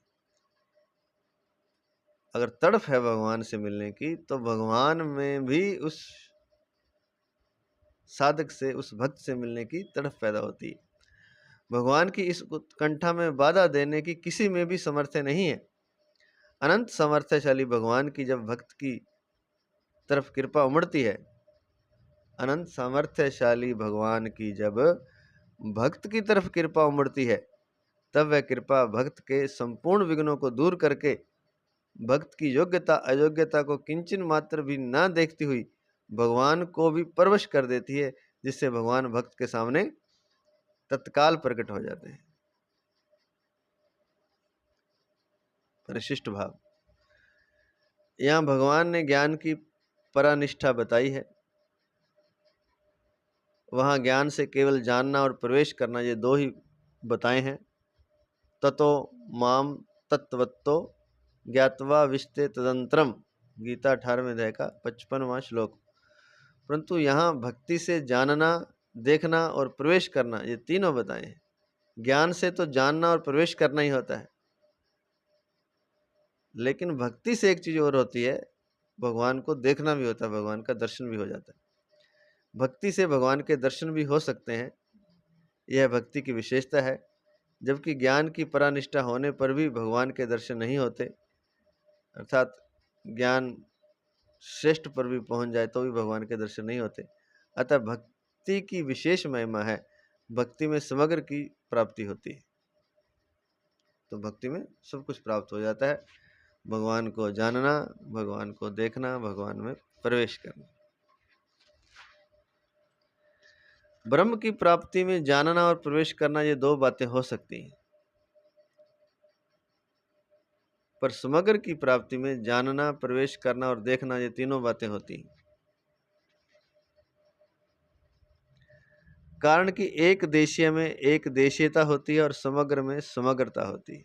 Speaker 1: अगर तड़प है भगवान से मिलने की, तो भगवान में भी उस साधक से, उस भक्त से मिलने की तड़प पैदा होती है। भगवान की इस उत्कंठा में बाधा देने की किसी में भी सामर्थ्य नहीं है। अनंत सामर्थ्यशाली भगवान की जब भक्त की तरफ कृपा उमड़ती है, अनंत सामर्थ्यशाली भगवान की जब भक्त की तरफ कृपा उमड़ती है, तब वह कृपा भक्त के संपूर्ण विघ्नों को दूर करके भक्त की योग्यता अयोग्यता को किंचन मात्र भी ना देखती हुई भगवान को भी परवश कर देती है, जिससे भगवान भक्त के सामने तत्काल प्रकट हो जाते हैं। परिशिष्ट भाव। यहाँ भगवान ने ज्ञान की परानिष्ठा बताई है। वहाँ ज्ञान से केवल जानना और प्रवेश करना, ये दो ही बताए हैं। ततो माम तत्वत्तो ज्ञात्वा विशते तदंतरम, गीता 18वें अध्याय का 55वां श्लोक। परंतु यहाँ भक्ति से जानना, देखना और प्रवेश करना, ये तीनों बताए हैं। ज्ञान से तो जानना और प्रवेश करना ही होता है, लेकिन भक्ति से एक चीज और होती है, भगवान को देखना भी होता है, भगवान का दर्शन भी हो जाता है। भक्ति से भगवान के दर्शन भी हो सकते हैं, यह भक्ति की विशेषता है। जबकि ज्ञान की परानिष्ठा होने पर भी भगवान के दर्शन नहीं होते, अर्थात ज्ञान श्रेष्ठ पर भी पहुंच जाए तो भी भगवान के दर्शन नहीं होते। अतः भक्ति की विशेष महिमा है, भक्ति में समग्र की प्राप्ति होती है। तो भक्ति में सब कुछ प्राप्त हो जाता है, भगवान को जानना, भगवान को देखना, भगवान में प्रवेश करना। ब्रह्म की प्राप्ति में जानना और प्रवेश करना, ये दो बातें हो सकती हैं, पर समग्र की प्राप्ति में जानना, प्रवेश करना और देखना, ये तीनों बातें होती हैं। कारण कि एक देशीय में एक देशीयता होती है और समग्र में समग्रता होती है।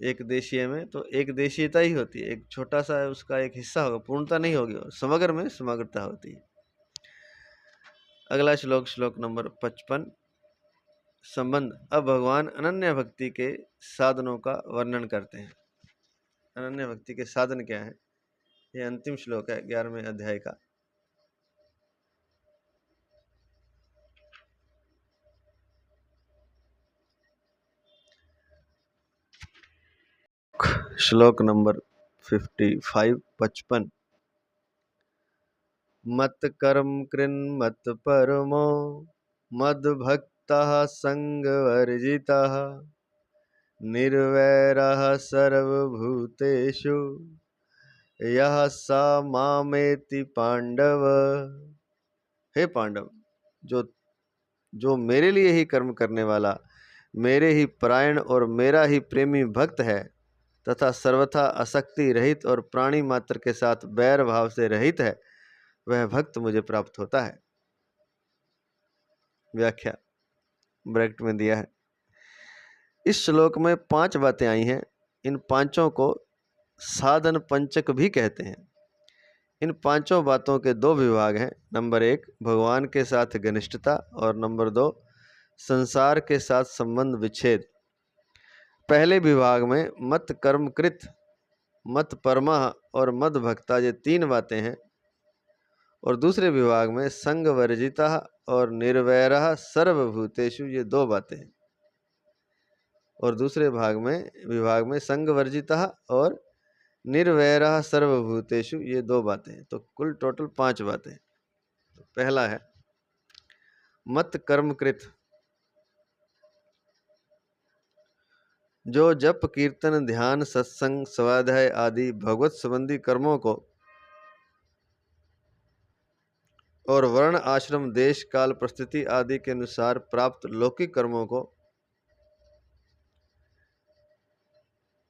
Speaker 1: एक देशीय में तो एक देशीयता ही होती है, एक छोटा सा है उसका एक हिस्सा होगा, पूर्णता नहीं होगी, और समग्र में समग्रता होती है। अगला श्लोक, श्लोक नंबर 55, संबंध। अब भगवान अनन्य भक्ति के साधनों का वर्णन करते हैं। अनन्य भक्ति के साधन क्या है, ये अंतिम श्लोक है 11वें अध्याय का। श्लोक नंबर 55। मत कर्म कृन् मत परमो मद भक्तः संगवर्जितः निर्वैरः सर्वभूतेषु यह सा मामेति पांडव। हे पांडव, जो मेरे लिए ही कर्म करने वाला, मेरे ही परायण और मेरा ही प्रेमी भक्त है, तथा सर्वथा आसक्ति रहित और प्राणी मात्र के साथ बैर भाव से रहित है, वह भक्त मुझे प्राप्त होता है। व्याख्या ब्रैकेट में दिया है। इस श्लोक में 5 बातें आई हैं। इन पांचों को साधन पंचक भी कहते हैं। इन पांचों बातों के 2 विभाग हैं। नंबर 1 भगवान के साथ घनिष्ठता, और नंबर 2 संसार के साथ संबंध विच्छेद। पहले विभाग में मत कर्मकृत, मत परमा और मद भक्ता, ये 3 बातें हैं, और दूसरे विभाग में संग वर्जिता और निर्वैरः सर्वभूतेषु, ये 2 बातें हैं, और दूसरे विभाग में संग वर्जिता और निर्वैरः सर्वभूतेषु, ये 2 बातें हैं। तो कुल टोटल 5 बातें। तो पहला है मत कर्मकृत। जो जप कीर्तन ध्यान सत्संग स्वाध्याय आदि भगवत संबंधी कर्मों को और वर्ण आश्रम देश काल परिस्थिति आदि के अनुसार प्राप्त लौकिक कर्मों को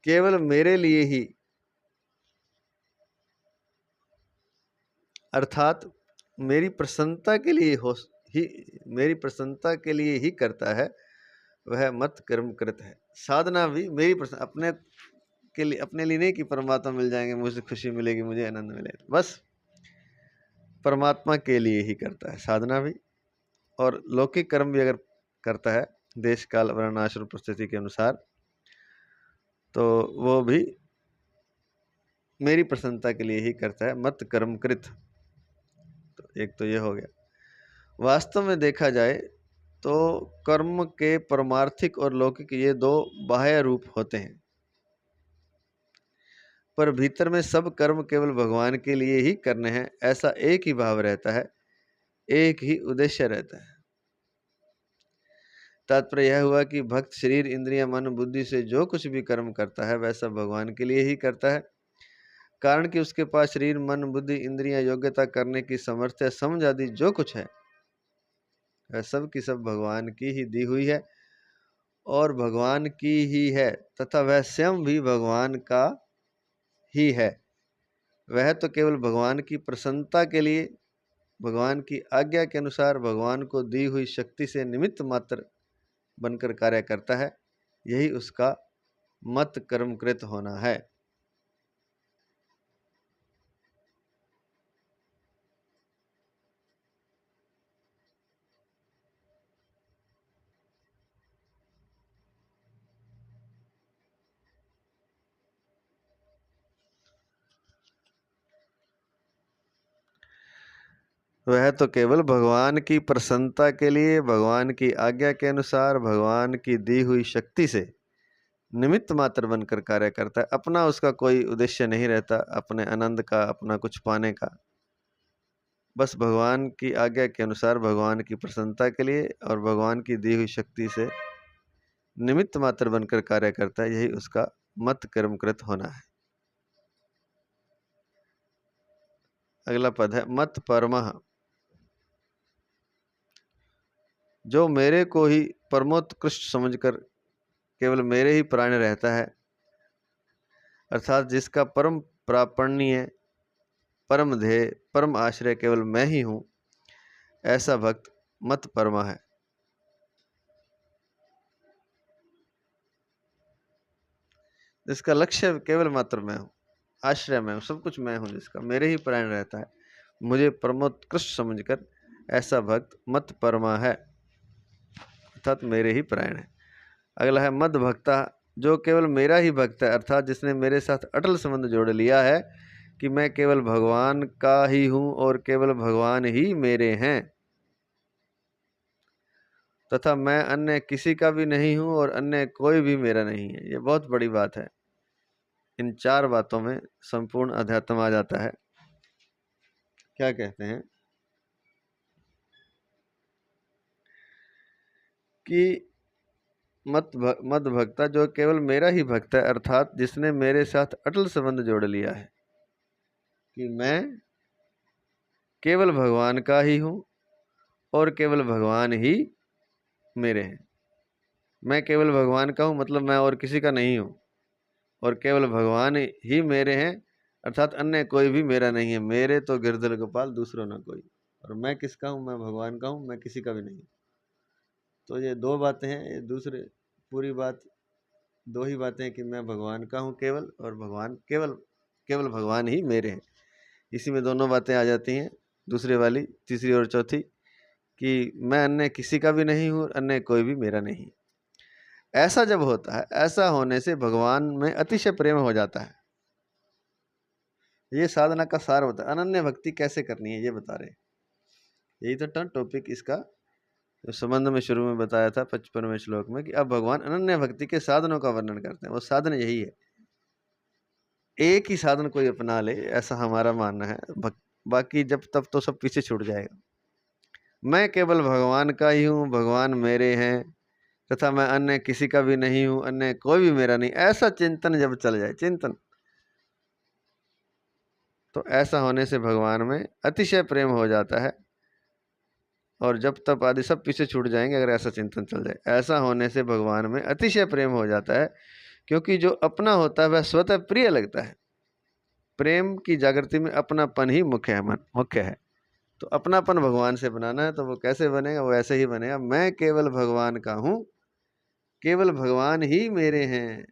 Speaker 1: केवल मेरे लिए ही, अर्थात मेरी प्रसन्नता के लिए ही करता है, वह मत कर्मकृत है। साधना भी मेरी अपने लिए नहीं कि परमात्मा मिल जाएंगे, मुझे खुशी मिलेगी, मुझे आनंद मिलेगा, बस परमात्मा के लिए ही करता है साधना भी। और लौकिक कर्म भी अगर करता है देश काल वर्ण आश्रम परिस्थिति के अनुसार, तो वो भी मेरी प्रसन्नता के लिए ही करता है, मत कर्मकृत। तो एक तो ये हो गया। वास्तव में देखा जाए तो कर्म के परमार्थिक और लौकिक, ये 2 बाह्य रूप होते हैं, पर भीतर में सब कर्म केवल भगवान के लिए ही करने हैं, ऐसा एक ही भाव रहता है, एक ही उद्देश्य रहता है। तात्पर्य यह हुआ कि भक्त शरीर इंद्रिय मन बुद्धि से जो कुछ भी कर्म करता है, वैसा भगवान के लिए ही करता है। कारण कि उसके पास शरीर मन बुद्धि इंद्रियां योग्यता करने की सामर्थ्य समझ आदि जो कुछ है, वह सब की सब भगवान की ही दी हुई है और भगवान की ही है, तथा वह स्वयं भी भगवान का ही है। वह तो केवल भगवान की प्रसन्नता के लिए, भगवान की आज्ञा के अनुसार भगवान को दी हुई शक्ति से निमित्त मात्र बनकर कार्य करता है। यही उसका मत कर्मकृत होना है। वह तो केवल भगवान की प्रसन्नता के लिए, भगवान की आज्ञा के अनुसार भगवान की दी हुई शक्ति से निमित्त मात्र बनकर कार्य करता है। अपना उसका कोई उद्देश्य नहीं रहता, अपने आनंद का, अपना कुछ पाने का। बस भगवान की आज्ञा के अनुसार भगवान की प्रसन्नता के लिए और भगवान की दी हुई शक्ति से निमित्त मात्र बनकर कार्य करता है। यही उसका मत कर्मकृत होना है। अगला पद है मत परमः। जो मेरे को ही परमोत्कृष्ट समझकर केवल मेरे ही प्राण रहता है, अर्थात जिसका परम प्रापणीय, परम ध्येय, परम आश्रय केवल मैं ही हूं, ऐसा भक्त मत परमा है। जिसका लक्ष्य केवल मात्र मैं हूं, आश्रय मैं हूं, सब कुछ मैं हूं, जिसका मेरे ही प्राण रहता है, मुझे परमोत्कृष्ट समझकर ऐसा भक्त मत परमा है, अर्थात मेरे ही प्राण है। अगला है मद भक्ता। जो केवल मेरा ही भक्त है, अर्थात जिसने मेरे साथ अटल संबंध जोड़ लिया है कि मैं केवल भगवान का ही हूं और केवल भगवान ही मेरे हैं, तथा मैं अन्य किसी का भी नहीं हूं और अन्य कोई भी मेरा नहीं है। ये बहुत बड़ी बात है। इन चार बातों में संपूर्ण अध्यात्म आ जाता है। क्या कहते हैं कि मद भक्ता, जो केवल मेरा ही भक्त है, अर्थात जिसने मेरे साथ अटल संबंध जोड़ लिया है कि मैं केवल भगवान का ही हूं और केवल भगवान ही मेरे हैं। मैं केवल भगवान का हूं मतलब मैं और किसी का नहीं हूं, और केवल भगवान ही मेरे हैं, अर्थात अन्य कोई भी मेरा नहीं है। मेरे तो गिरधर गोपाल, दूसरों ना कोई। और मैं किसका हूं? मैं भगवान का हूं, मैं किसी का भी नहीं। तो ये दो बातें हैं। ये दूसरे पूरी बात दो ही बातें हैं कि मैं भगवान का हूं केवल, और भगवान केवल केवल भगवान ही मेरे हैं। इसी में दोनों बातें आ जाती हैं, दूसरे वाली, तीसरी और चौथी, कि मैं अन्य किसी का भी नहीं हूं, अन्य कोई भी मेरा नहीं। ऐसा जब होता है, ऐसा होने से भगवान में अतिशय प्रेम हो जाता है। ये साधना का सार होता है। अनन्य भक्ति कैसे करनी है ये बता रहे। यही तो टॉपिक इसका जो संबंध में शुरू में बताया था 55वें श्लोक में, कि अब भगवान अनन्य भक्ति के साधनों का वर्णन करते हैं। वो साधन यही है। एक ही साधन कोई अपना ले, ऐसा हमारा मानना है। बाकी जब तब तो सब पीछे छूट जाएगा। मैं केवल भगवान का ही हूँ, भगवान मेरे हैं, तथा मैं अन्य किसी का भी नहीं हूँ, अन्य कोई भी मेरा नहीं, ऐसा चिंतन जब चल जाए, चिंतन, तो ऐसा होने से भगवान में अतिशय प्रेम हो जाता है और जब तप आदि सब पीछे छूट जाएंगे अगर ऐसा चिंतन चल जाए। ऐसा होने से भगवान में अतिशय प्रेम हो जाता है, क्योंकि जो अपना होता है वह स्वतः प्रिय लगता है। प्रेम की जागृति में अपनापन ही मुख्य है। तो अपनापन भगवान से बनाना है, तो वो कैसे बनेगा? वो ऐसे ही बनेगा, मैं केवल भगवान का हूँ, केवल भगवान ही मेरे हैं,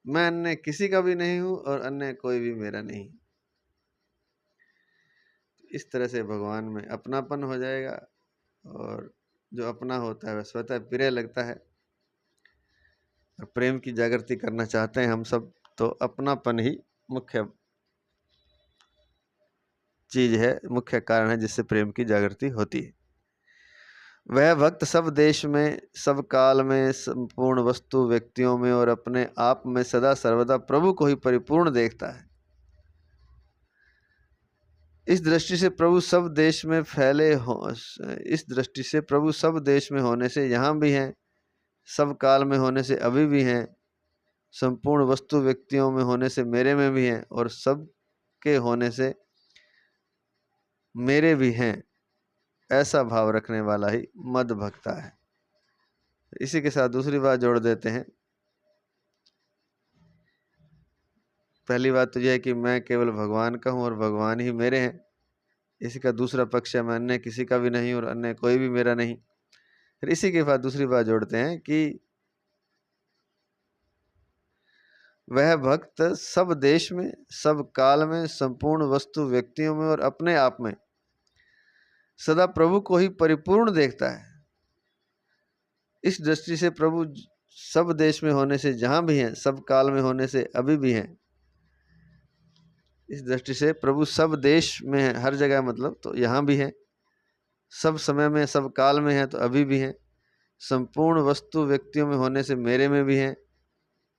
Speaker 1: मैं अन्य किसी का भी नहीं हूँ और अन्य कोई भी मेरा नहीं। इस तरह से भगवान में अपनापन हो जाएगा और जो अपना होता है वह स्वतः प्रिय लगता है। और प्रेम की जागृति करना चाहते हैं हम सब, तो अपनापन ही मुख्य चीज है, मुख्य कारण है जिससे प्रेम की जागृति होती है। वह भक्त सब देश में, सब काल में, संपूर्ण वस्तु व्यक्तियों में और अपने आप में सदा सर्वदा प्रभु को ही परिपूर्ण देखता है। इस दृष्टि से प्रभु सब देश में फैले हो, इस दृष्टि से प्रभु सब देश में होने से यहाँ भी हैं, सब काल में होने से अभी भी हैं, संपूर्ण वस्तु व्यक्तियों में होने से मेरे में भी हैं, और सब के होने से मेरे भी हैं। ऐसा भाव रखने वाला ही मद भक्ता है। इसी के साथ दूसरी बात जोड़ देते हैं। पहली बात तो यह है कि मैं केवल भगवान का हूँ और भगवान ही मेरे हैं। इसी का दूसरा पक्ष है, मैं अन्य किसी का भी नहीं और अन्य कोई भी मेरा नहीं। फिर इसी के बाद दूसरी बात जोड़ते हैं कि वह भक्त सब देश में, सब काल में, संपूर्ण वस्तु व्यक्तियों में और अपने आप में सदा प्रभु को ही परिपूर्ण देखता है। इस दृष्टि से प्रभु सब देश में होने से जहाँ भी हैं, सब काल में होने से अभी भी हैं। इस दृष्टि से प्रभु सब देश में है, हर जगह मतलब, तो यहाँ भी हैं। सब समय में, सब काल में है तो अभी भी हैं। संपूर्ण वस्तु व्यक्तियों में होने से मेरे में भी हैं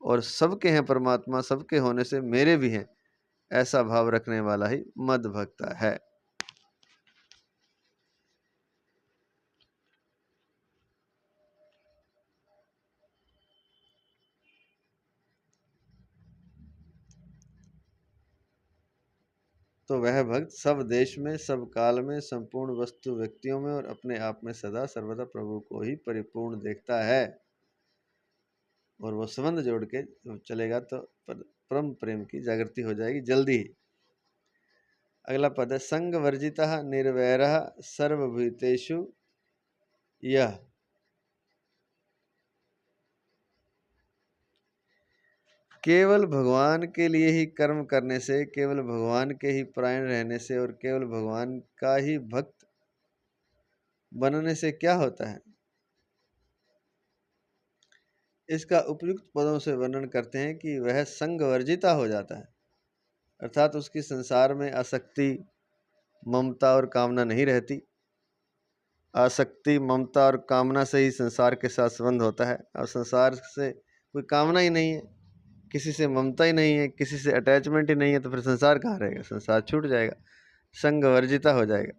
Speaker 1: और सबके हैं परमात्मा, सबके होने से मेरे भी हैं। ऐसा भाव रखने वाला ही मद भक्ता है। तो वह भक्त सब देश में, सब काल में, संपूर्ण वस्तु व्यक्तियों में और अपने आप में सदा सर्वदा प्रभु को ही परिपूर्ण देखता है। और वो संबंध जोड़ के चलेगा तो परम प्रेम की जागृति हो जाएगी जल्दी ही। अगला पद है संग वर्जितः निर्वैरः सर्वभूतेषु यह। केवल भगवान के लिए ही कर्म करने से, केवल भगवान के ही परायण रहने से और केवल भगवान का ही भक्त बनने से क्या होता है, इसका उपयुक्त पदों से वर्णन करते हैं कि वह संग वर्जिता हो जाता है, अर्थात उसकी संसार में आसक्ति, ममता और कामना नहीं रहती। आसक्ति, ममता और कामना से ही संसार के साथ संबंध होता है और संसार से कोई कामना ही नहीं है, किसी से ममता ही नहीं है, किसी से अटैचमेंट ही नहीं है, तो फिर संसार कहाँ रहेगा, संसार छूट जाएगा, संग वर्जिता हो जाएगा।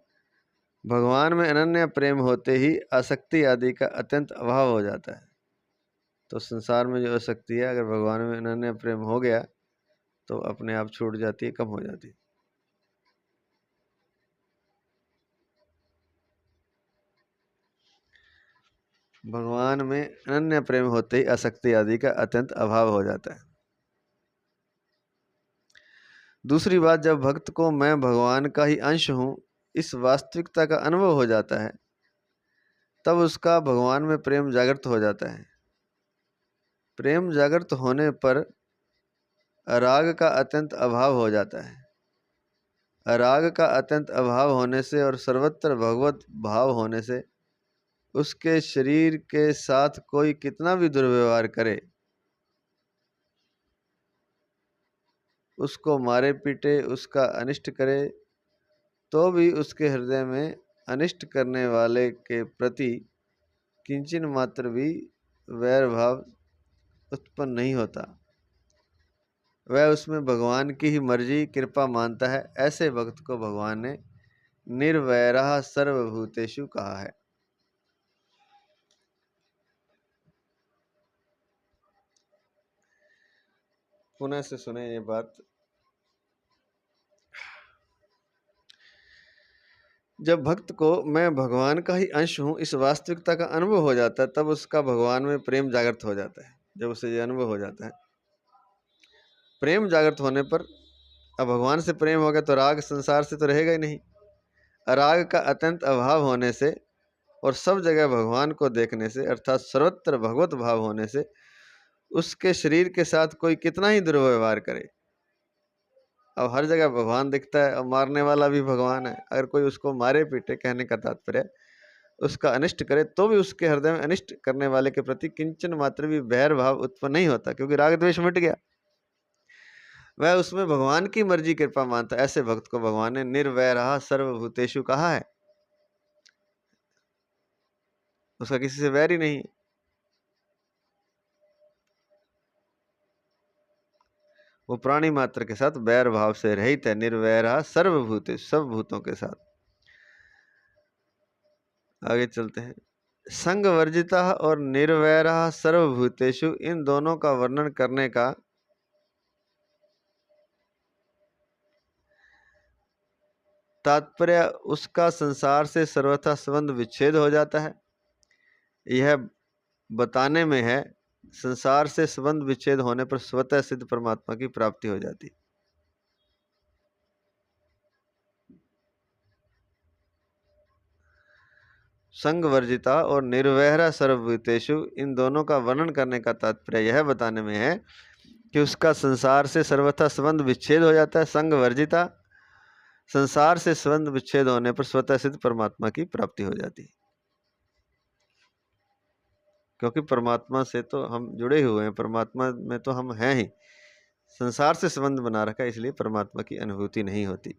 Speaker 1: भगवान में अनन्य प्रेम होते ही आसक्ति आदि का अत्यंत अभाव हो जाता है। तो संसार में जो आसक्ति है, अगर भगवान में अनन्य प्रेम हो गया तो अपने आप छूट जाती है, कम हो जाती है। भगवान में अनन्य प्रेम होते ही आसक्ति आदि का अत्यंत अभाव हो जाता है। दूसरी बात, जब भक्त को मैं भगवान का ही अंश हूँ इस वास्तविकता का अनुभव हो जाता है, तब उसका भगवान में प्रेम जागृत हो जाता है। प्रेम जागृत होने पर राग का अत्यंत अभाव हो जाता है। राग का अत्यंत अभाव होने से और सर्वत्र भगवत भाव होने से उसके शरीर के साथ कोई कितना भी दुर्व्यवहार करे, उसको मारे पीटे, उसका अनिष्ट करे, तो भी उसके हृदय में अनिष्ट करने वाले के प्रति किंचन मात्र भी वैर भाव उत्पन्न नहीं होता। वह उसमें भगवान की ही मर्जी, कृपा मानता है। ऐसे भक्त को भगवान ने निर्वैरः सर्वभूतेषु कहा है। पुनः से सुने ये बात। जब भक्त को मैं भगवान का ही अंश हूँ इस वास्तविकता का अनुभव हो जाता है, तब उसका भगवान में प्रेम जागृत हो जाता है। जब उसे ये अनुभव हो जाता है, प्रेम जागृत होने पर, अब भगवान से प्रेम हो गया तो राग संसार से तो रहेगा ही नहीं। राग का अत्यंत अभाव होने से और सब जगह भगवान को देखने से, अर्थात सर्वत्र भगवत भाव होने से, उसके शरीर के साथ कोई कितना ही दुर्व्यवहार करे, अब हर जगह भगवान दिखता है और मारने वाला भी भगवान है। अगर कोई उसको मारे पीटे, कहने का तात्पर्य उसका अनिष्ट करे, तो भी उसके हृदय में अनिष्ट करने वाले के प्रति किंचन मात्र भी बैर भाव उत्पन्न नहीं होता, क्योंकि राग द्वेष मिट गया। वह उसमें भगवान की मर्जी कृपा मानता। ऐसे भक्त को भगवान ने निर्वैरः सर्वभूतेषु कहा है। उसका किसी से वैर ही नहीं है। वो प्राणी मात्र के साथ बैर भाव से रहित है। निर्वैरः सर्वभूतेषु, सब भूतों के साथ। आगे चलते हैं। संग वर्जितः और निर्वैरः सर्वभूतेषु, इन दोनों का वर्णन करने का तात्पर्य उसका संसार से सर्वथा संबंध विच्छेद हो जाता है, यह बताने में है। संसार से संबंध विच्छेद होने पर स्वतः सिद्ध परमात्मा की प्राप्ति हो जाती। संग वर्जिता और निर्वैरा सर्वभूतेषु, इन दोनों का वर्णन करने का तात्पर्य यह बताने में है कि उसका संसार से सर्वथा संबंध विच्छेद हो जाता है। संग वर्जिता, संसार से संबंध विच्छेद होने पर स्वतः सिद्ध परमात्मा की प्राप्ति हो जाती है। क्योंकि परमात्मा से तो हम जुड़े हुए हैं, परमात्मा में तो हम हैं ही। संसार से संबंध बना रखा है, इसलिए परमात्मा की अनुभूति नहीं होती,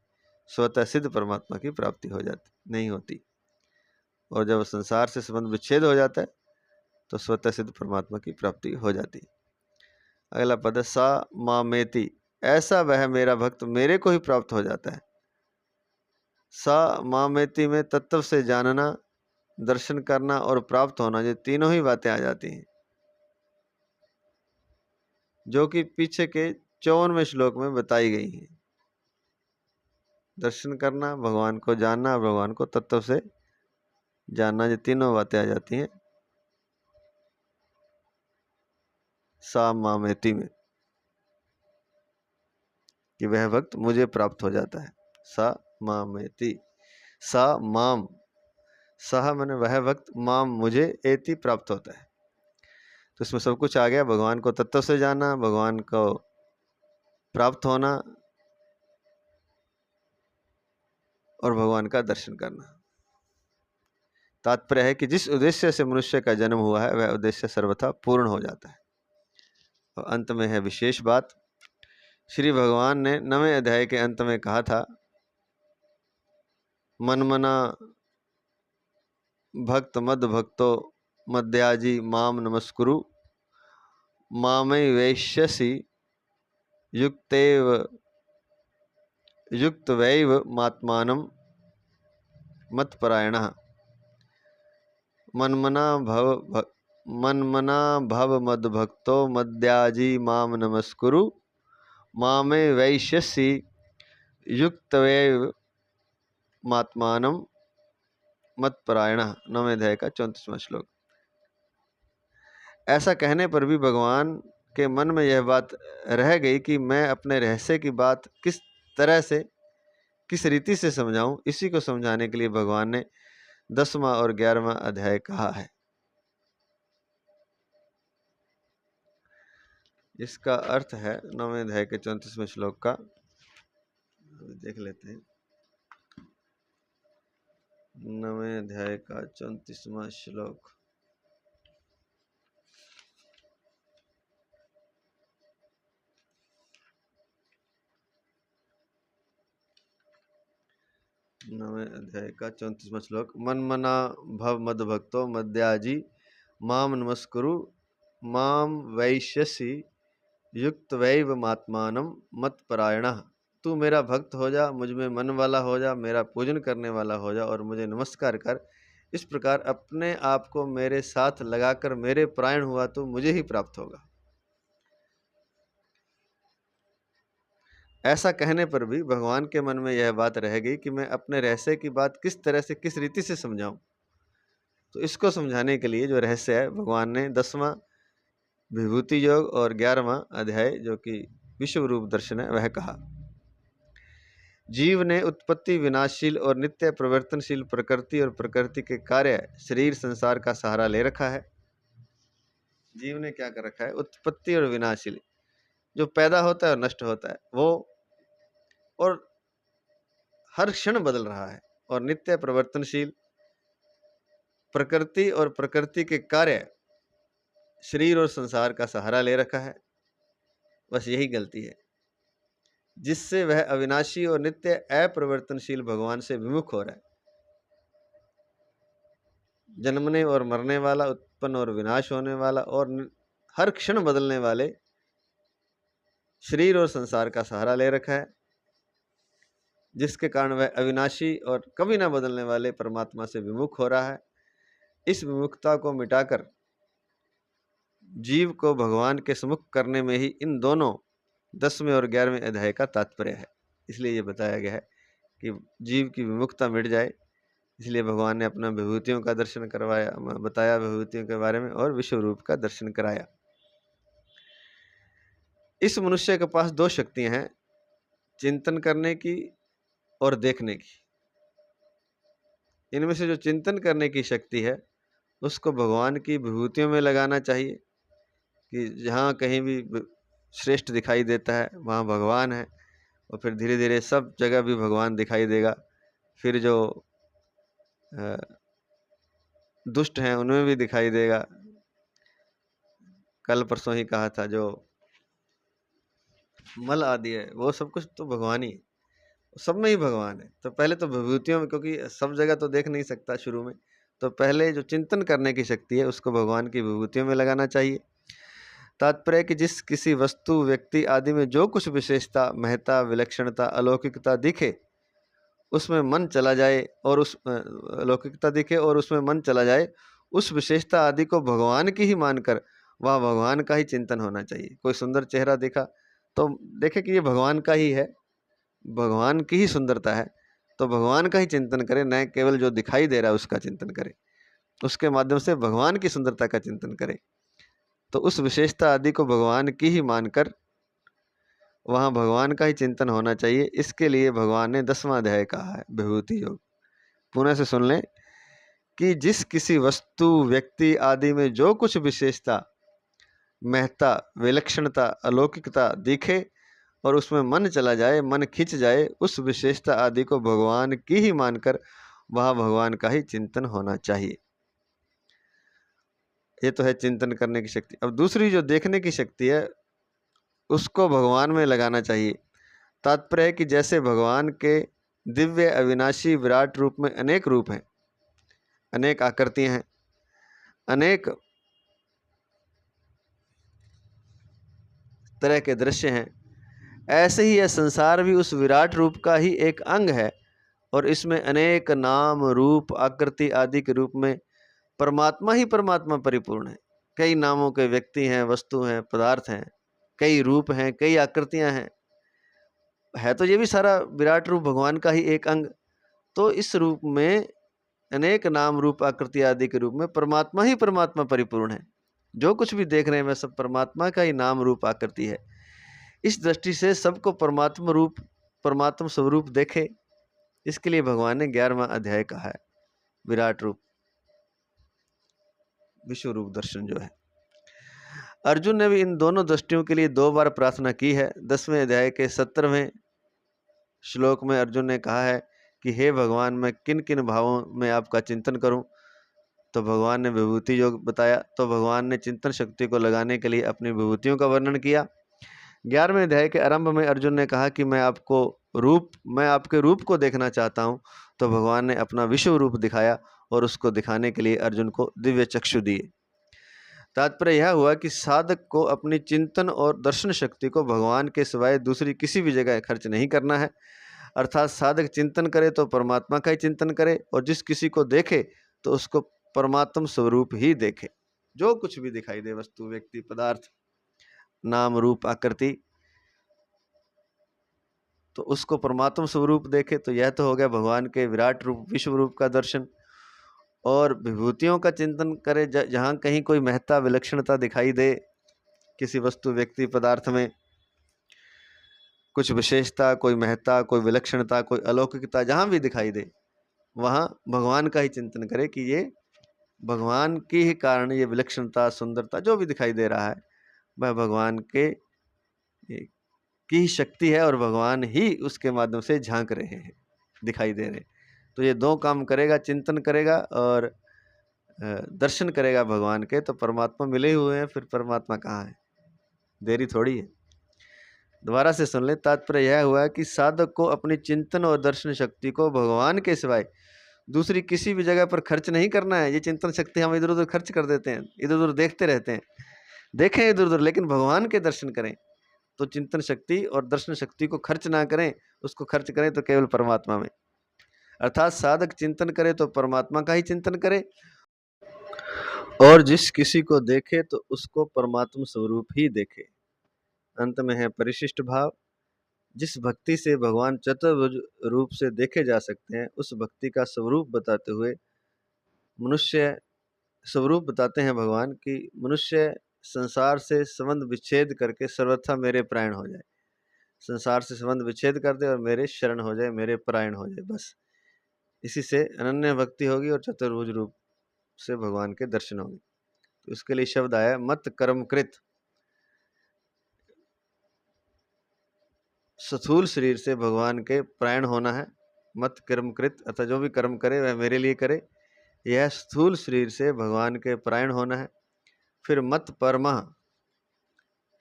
Speaker 1: स्वतः सिद्ध परमात्मा की प्राप्ति हो जाती नहीं होती। और जब संसार से संबंध विच्छेद हो जाता है तो स्वतः सिद्ध परमात्मा की प्राप्ति हो जाती है। अगला पद है सा मामेति, ऐसा वह मेरा भक्त मेरे को ही प्राप्त हो जाता है। सा मामेति में तत्व से जानना, दर्शन करना और प्राप्त होना, ये तीनों ही बातें आ जाती हैं, जो कि पीछे के 54वें श्लोक में बताई गई हैं। दर्शन करना, भगवान को जानना, भगवान को तत्व से जानना, ये तीनों बातें आ जाती हैं सा मामेति में, कि वह भक्त मुझे प्राप्त हो जाता है। सा मामेति, सा माम, सह मैंने वह भक्त, माम मुझे, एति प्राप्त होता है। तो इसमें सब कुछ आ गया, भगवान को तत्व से जानना, भगवान को प्राप्त होना और भगवान का दर्शन करना। तात्पर्य है कि जिस उद्देश्य से मनुष्य का जन्म हुआ है वह उद्देश्य सर्वथा पूर्ण हो जाता है। और अंत में है विशेष बात। श्री भगवान ने 9वें अध्याय के अंत में कहा था, मनमना भक्त मद भक्तो मद्याजी माम नमस्कुरु मामय वैश्यसि युक्तवैव मात्मानं मत्परायणः। मन्मना भव मद भक्तो मद्याजी माम नमस्कुरु मामय वैश्यसि युक्तवैव मात्मानं मत्परायणः। 9वें अध्याय का 34वां श्लोक। ऐसा कहने पर भी भगवान के मन में यह बात रह गई कि मैं अपने रहस्य की बात किस तरह से, किस रीति से समझाऊं। इसी को समझाने के लिए भगवान ने 10वां और 11वां अध्याय कहा है। इसका अर्थ है 9वें अध्याय के 34वें श्लोक का, देख लेते हैं। 9वें अध्याय का 34वां श्लोक। नवे अध्याय का 34वां श्लोक। मनमना भव मद भक्तो मद्याजी माम नमस्कुरु माम वैश्यसि युक्त वैव मात्मानम मत्परायणः। तू मेरा भक्त हो जा, मुझ में मन वाला हो जा, मेरा पूजन करने वाला हो जा और मुझे नमस्कार कर। इस प्रकार अपने आप को मेरे साथ लगाकर मेरे परायण हुआ तो मुझे ही प्राप्त होगा। ऐसा कहने पर भी भगवान के मन में यह बात रह गई कि मैं अपने रहस्य की बात किस तरह से, किस रीति से समझाऊं। तो इसको समझाने के लिए जो रहस्य है, भगवान ने 10वां विभूति योग और 11वां अध्याय जो कि विश्व रूप दर्शन है वह कहा। जीव ने उत्पत्ति, विनाशशील और नित्य प्रवर्तनशील प्रकृति और प्रकृति के कार्य शरीर संसार का सहारा ले रखा है। जीव ने क्या कर रखा है? उत्पत्ति और विनाशशील, जो पैदा होता है और नष्ट होता है वो, और हर क्षण बदल रहा है, और नित्य प्रवर्तनशील प्रकृति और प्रकृति के कार्य शरीर और संसार का सहारा ले रखा है। बस यही गलती है जिससे वह अविनाशी और नित्य अप्रवर्तनशील भगवान से विमुख हो रहा है। जन्मने और मरने वाला, उत्पन्न और विनाश होने वाला और हर क्षण बदलने वाले शरीर और संसार का सहारा ले रखा है, जिसके कारण वह अविनाशी और कभी ना बदलने वाले परमात्मा से विमुख हो रहा है। इस विमुखता को मिटाकर जीव को भगवान के सम्मुख करने में ही इन दोनों 10वें और 11वें अध्याय का तात्पर्य है। इसलिए ये बताया गया है कि जीव की विमुखता मिट जाए, इसलिए भगवान ने अपना विभूतियों का दर्शन करवाया, बताया विभूतियों के बारे में, और विश्व रूप का दर्शन कराया। इस मनुष्य के पास दो शक्तियां हैं, चिंतन करने की और देखने की। इनमें से जो चिंतन करने की शक्ति है उसको भगवान की विभूतियों में लगाना चाहिए, कि जहाँ कहीं भी श्रेष्ठ दिखाई देता है वहाँ भगवान है, और फिर धीरे धीरे सब जगह भी भगवान दिखाई देगा। फिर जो दुष्ट हैं उनमें भी दिखाई देगा। कल परसों ही कहा था, जो मल आदि है वो सब कुछ तो भगवान ही है, सब में ही भगवान है। तो पहले तो विभूतियों में, क्योंकि सब जगह तो देख नहीं सकता शुरू में, तो पहले जो चिंतन करने की शक्ति है उसको भगवान की विभूतियों में लगाना चाहिए। तात्पर्य कि जिस किसी वस्तु, व्यक्ति आदि में जो कुछ विशेषता, महत्ता, विलक्षणता, अलौकिकता दिखे उसमें मन चला जाए, और उस अलौकिकता दिखे और उसमें मन चला जाए, उस विशेषता आदि को भगवान की ही मानकर वह भगवान का ही चिंतन होना चाहिए। कोई सुंदर चेहरा देखा तो देखे कि ये भगवान का ही है, भगवान की ही सुंदरता है, तो भगवान का ही चिंतन करें, न केवल जो दिखाई दे रहा है उसका चिंतन करें, उसके माध्यम से भगवान की सुंदरता का चिंतन करें। तो उस विशेषता आदि को भगवान की ही मानकर वहाँ भगवान का ही चिंतन होना चाहिए। इसके लिए भगवान ने 10वां अध्याय कहा है विभूति योग। पुनः से सुन लें कि जिस किसी वस्तु, व्यक्ति आदि में जो कुछ विशेषता, महत्ता, विलक्षणता, अलौकिकता दिखे और उसमें मन चला जाए, मन खिंच जाए, उस विशेषता आदि को भगवान की ही मानकर वहाँ भगवान का ही चिंतन होना चाहिए। ये तो है चिंतन करने की शक्ति। अब दूसरी जो देखने की शक्ति है उसको भगवान में लगाना चाहिए। तात्पर्य है कि जैसे भगवान के दिव्य, अविनाशी, विराट रूप में अनेक रूप हैं, अनेक आकृतियां हैं, अनेक तरह के दृश्य हैं, ऐसे ही यह संसार भी उस विराट रूप का ही एक अंग है, और इसमें अनेक नाम, रूप, आकृति आदि के रूप में परमात्मा ही परमात्मा परिपूर्ण है। कई नामों के व्यक्ति हैं, वस्तु हैं, पदार्थ हैं, कई रूप हैं, कई आकृतियां हैं, है तो ये भी सारा विराट रूप भगवान का ही एक अंग। तो इस रूप में अनेक नाम, रूप, आकृति आदि के रूप में परमात्मा ही परमात्मा परिपूर्ण है। जो कुछ भी देख रहे हैं वह सब परमात्मा का ही नाम, रूप, आकृति है। इस दृष्टि से सबको परमात्मा रूप, परमात्मा स्वरूप देखे, इसके लिए भगवान ने 11वां अध्याय कहा है विराट रूप, विश्व रूप दर्शन जो है। अर्जुन ने भी इन दोनों दृष्टियों के लिए 2 बार प्रार्थना की है। 10वें अध्याय के 17वें श्लोक में अर्जुन ने कहा है कि हे भगवान, मैं किन किन भावों में आपका चिंतन करूं। तो भगवान ने विभूति योग बताया। तो भगवान ने चिंतन शक्ति को लगाने के लिए अपनी विभूतियों का वर्णन किया। 11वें अध्याय के आरंभ में अर्जुन ने कहा कि मैं आपके रूप को देखना चाहता हूं। तो भगवान ने अपना विश्व रूप दिखाया और उसको दिखाने के लिए अर्जुन को दिव्य चक्षु दिए। तात्पर्य यह हुआ कि साधक को अपनी चिंतन और दर्शन शक्ति को भगवान के सिवाय दूसरी किसी भी जगह खर्च नहीं करना है। अर्थात साधक चिंतन करे तो परमात्मा का ही चिंतन करे, और जिस किसी को देखे तो उसको परमात्म स्वरूप ही देखे। जो कुछ भी दिखाई दे, वस्तु, व्यक्ति, पदार्थ, नाम, रूप, आकृति, तो उसको परमात्म स्वरूप देखे। तो यह तो हो गया भगवान के विराट रूप, विश्व रूप का दर्शन। और विभूतियों का चिंतन करे, जहाँ कहीं कोई महत्ता, विलक्षणता दिखाई दे, किसी वस्तु, व्यक्ति, पदार्थ में कुछ विशेषता, कोई महत्ता, कोई विलक्षणता, कोई अलौकिकता जहाँ भी दिखाई दे, वहाँ भगवान का ही चिंतन करे कि ये भगवान के ही कारण ये विलक्षणता, सुंदरता जो भी दिखाई दे रहा है वह भगवान की ही शक्ति है, और भगवान ही उसके माध्यम से झांक रहे हैं, दिखाई दे रहे। तो ये 2 काम करेगा, चिंतन करेगा और दर्शन करेगा भगवान के, तो परमात्मा मिले हुए हैं। फिर परमात्मा कहाँ है, देरी थोड़ी है। दोबारा से सुन ले। तात्पर्य यह हुआ कि साधक को अपनी चिंतन और दर्शन शक्ति को भगवान के सिवाय दूसरी किसी भी जगह पर खर्च नहीं करना है। ये चिंतन शक्ति हम इधर उधर खर्च कर देते हैं, इधर उधर देखते रहते हैं, देखें इधर उधर, लेकिन भगवान के दर्शन करें। तो चिंतन शक्ति और दर्शन शक्ति को खर्च ना करें, उसको खर्च करें तो केवल परमात्मा में। अर्थात साधक चिंतन करे तो परमात्मा का ही चिंतन करे, और जिस किसी को देखे तो उसको परमात्मा स्वरूप ही देखे। अंत में है परिशिष्ट भाव जिस भक्ति से भगवान चतुर्भुज रूप से देखे जा सकते हैं, उस भक्ति का स्वरूप बताते हुए मनुष्य स्वरूप बताते हैं भगवान कि मनुष्य संसार से संबंध विच्छेद करके सर्वथा मेरे प्राण हो जाए, संसार से संबंध विच्छेद कर दे और मेरे शरण हो जाए, मेरे प्राण हो जाए, बस इसी से अनन्य भक्ति होगी और चतुर्भुज रूप से भगवान के दर्शन होंगे। तो इसके लिए शब्द आया मत कर्मकृत। स्थूल शरीर से भगवान के प्राण होना है, मत कर्मकृत, अतः जो भी कर्म करे वह मेरे लिए करे, यह स्थूल शरीर से भगवान के प्राण होना है। फिर मत परमः,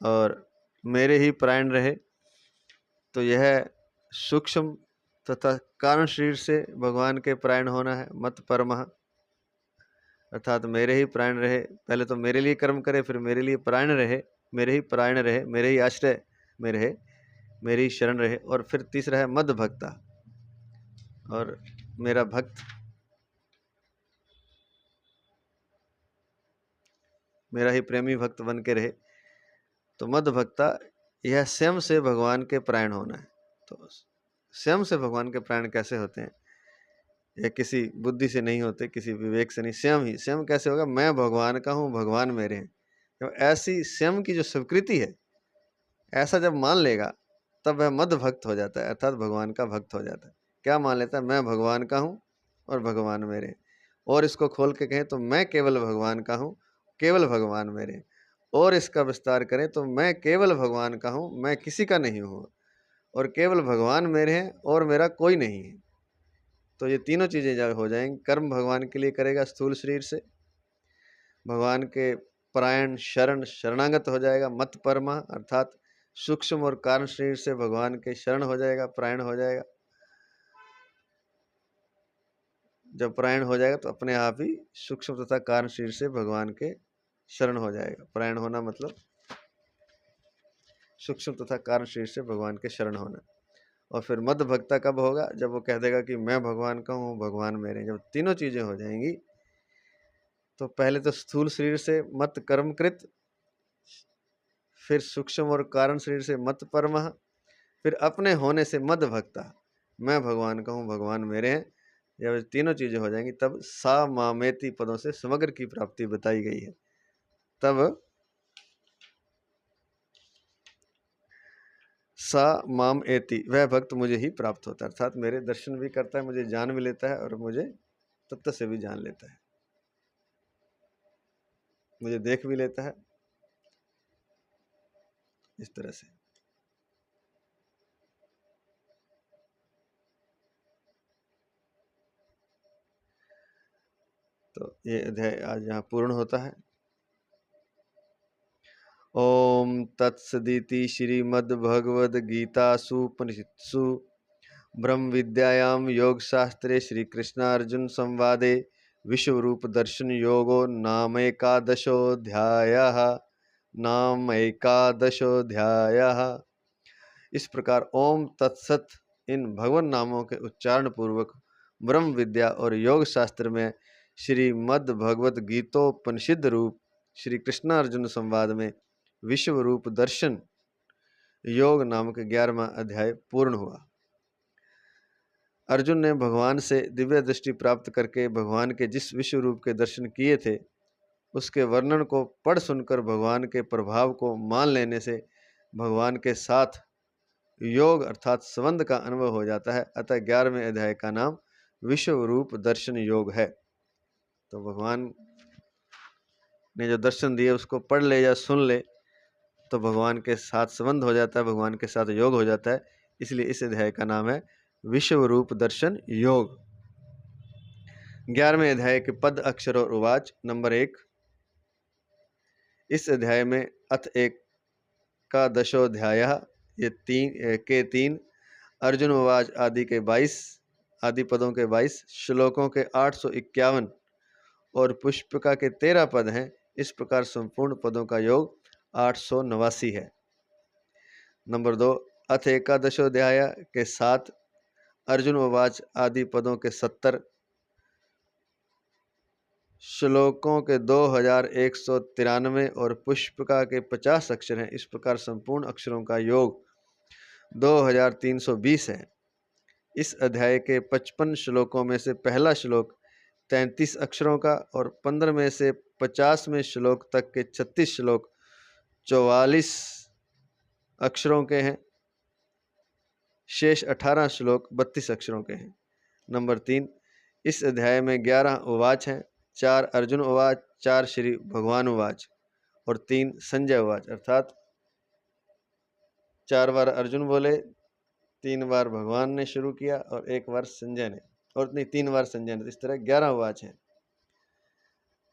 Speaker 1: और मेरे ही प्राण रहे, तो यह सूक्ष्म तथा कारण शरीर से भगवान के प्राण होना है, मत परमः, अर्थात मेरे ही प्राण रहे, पहले तो मेरे लिए कर्म करे, फिर मेरे लिए प्राण रहे, मेरे ही प्राण रहे, मेरे ही आश्रय में रहे, मेरी शरण रहे, और फिर तीसरा है मद भक्ता, और मेरा भक्त, मेरा ही प्रेमी भक्त बन के रहे। तो मद भक्ता, यह स्वयं से भगवान के प्राण होना है। तो स्वयं से भगवान के प्राण कैसे होते हैं? यह किसी बुद्धि से नहीं होते, किसी विवेक से नहीं, स्वयं ही। स्वयं कैसे होगा? मैं भगवान का हूँ, भगवान मेरे हैं। तो ऐसी स्वयं की जो स्वीकृति है, ऐसा जब मान लेगा तब वह मद भक्त हो जाता है, अर्थात भगवान का भक्त हो जाता है। क्या मान लेता है? मैं भगवान का हूँ और भगवान मेरे हैं। और इसको खोल के कहें तो मैं केवल भगवान का हूँ, केवल भगवान मेरे हैं। और इसका विस्तार करें तो मैं केवल भगवान का हूँ, मैं किसी का नहीं हूँ, और केवल भगवान मेरे हैं और मेरा कोई नहीं है। तो ये तीनों चीज़ें जब हो जाएंगी, कर्म भगवान के लिए करेगा स्थूल शरीर से, भगवान के प्राण शरण शरणागत हो जाएगा, मत परमा, अर्थात सूक्ष्म और कारण शरीर से भगवान के शरण हो जाएगा, प्राण हो जाएगा। जब प्राण हो जाएगा तो अपने आप ही सूक्ष्म तथा कारण शरीर से भगवान के शरण हो जाएगा। प्राण होना मतलब सूक्ष्म तथा कारण शरीर से भगवान के शरण होना। और फिर मद भक्ता कब होगा? जब वो कह देगा कि मैं भगवान का हूँ, भगवान मेरे। जब तीनों चीजें हो जाएंगी तो पहले तो स्थूल शरीर से मत कर्मकृत, फिर सूक्ष्म और कारण शरीर से मत परमः, फिर अपने होने से मद भक्ता, मैं भगवान का हूँ, भगवान मेरे हैं। जब तीनों चीजें हो जाएंगी तब सा मामेति पदों से समग्र की प्राप्ति बताई गई है। तब सा माम एति, वह भक्त मुझे ही प्राप्त होता है, अर्थात मेरे दर्शन भी करता है, मुझे जान भी लेता है और मुझे तत्व से भी जान लेता है, मुझे देख भी लेता है, इस तरह से। तो ये अध्याय आज यहाँ पूर्ण होता है। ओम तत्सदिति श्रीमद्भगवद्गीतासूपनिषत्सु ब्रह्म विद्यायां योग शास्त्रे श्री कृष्णार्जुन संवादे विश्वरूप दर्शन योगो नामैकादशोऽध्यायः। इस प्रकार ओम तत्सत इन भगवान नामों के उच्चारण पूर्वक ब्रह्म विद्या और योग शास्त्र में श्रीमद् भगवद गीतोपनिषद रूप श्री कृष्णार्जुन संवाद में विश्व रूप दर्शन योग नामक 11वां अध्याय पूर्ण हुआ। अर्जुन ने भगवान से दिव्य दृष्टि प्राप्त करके भगवान के जिस विश्व रूप के दर्शन किए थे, उसके वर्णन को पढ़ सुनकर भगवान के प्रभाव को मान लेने से भगवान के साथ योग अर्थात संबंध का अनुभव हो जाता है। अतः 11वें अध्याय का नाम विश्व रूप दर्शन योग है। तो भगवान ने जो दर्शन दिए उसको पढ़ ले या सुन ले तो भगवान के साथ संबंध हो जाता है, भगवान के साथ योग हो जाता है। इसलिए इस अध्याय का नाम है विश्व रूप दर्शन योग। 11वें अध्याय के पद अक्षर और उवाच। नंबर 1, इस अध्याय में अथ एक का दशोध्याय, ये 3 अर्जुन उवाच आदि के 22 आदि पदों के 22 श्लोकों के 851 और पुष्पिका के 13 पद हैं। इस प्रकार संपूर्ण पदों का योग 889 है। नंबर 2, अथ एकादशोध्याय के 7 अर्जुन उवाच आदि पदों के 70 श्लोकों के 2193 और पुष्पिका के 50 अक्षर हैं। इस प्रकार संपूर्ण अक्षरों का योग 2320 है। इस अध्याय के 55 श्लोकों में से पहला श्लोक 33 अक्षरों का और 15 में से 50वें श्लोक तक के 36 श्लोक 44 अक्षरों के हैं। शेष 18 श्लोक 32 अक्षरों के हैं। नंबर 3, इस अध्याय में 11 उवाच हैं। 4 अर्जुन उवाच, 4 श्री भगवान उवाच और 3 संजय उवाच, अर्थात 4 बार अर्जुन बोले, 3 बार भगवान ने शुरू किया और 1 बार संजय ने, और नहीं 3 बार संजय ने। इस तरह 11 उवाच हैं।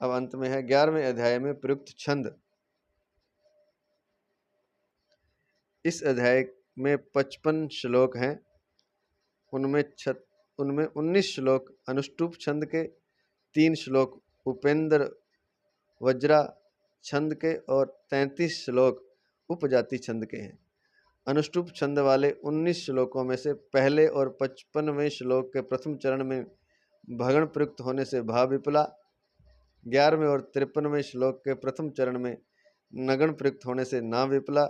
Speaker 1: अब अंत में है 11वें अध्याय में प्रयुक्त छंद। इस अध्याय में 55 श्लोक हैं। उनमें 19 श्लोक अनुष्टुप छंद के, 3 श्लोक उपेंद्र वज्रा छंद के और 33 श्लोक उपजाति छंद के हैं। अनुष्टुप छंद वाले 19 श्लोकों में से पहले और 55वें श्लोक के प्रथम चरण में भगण प्रयुक्त होने से भाव विपला, 11वें और 53वें श्लोक के प्रथम चरण में नगण प्रयुक्त होने से नाम विपला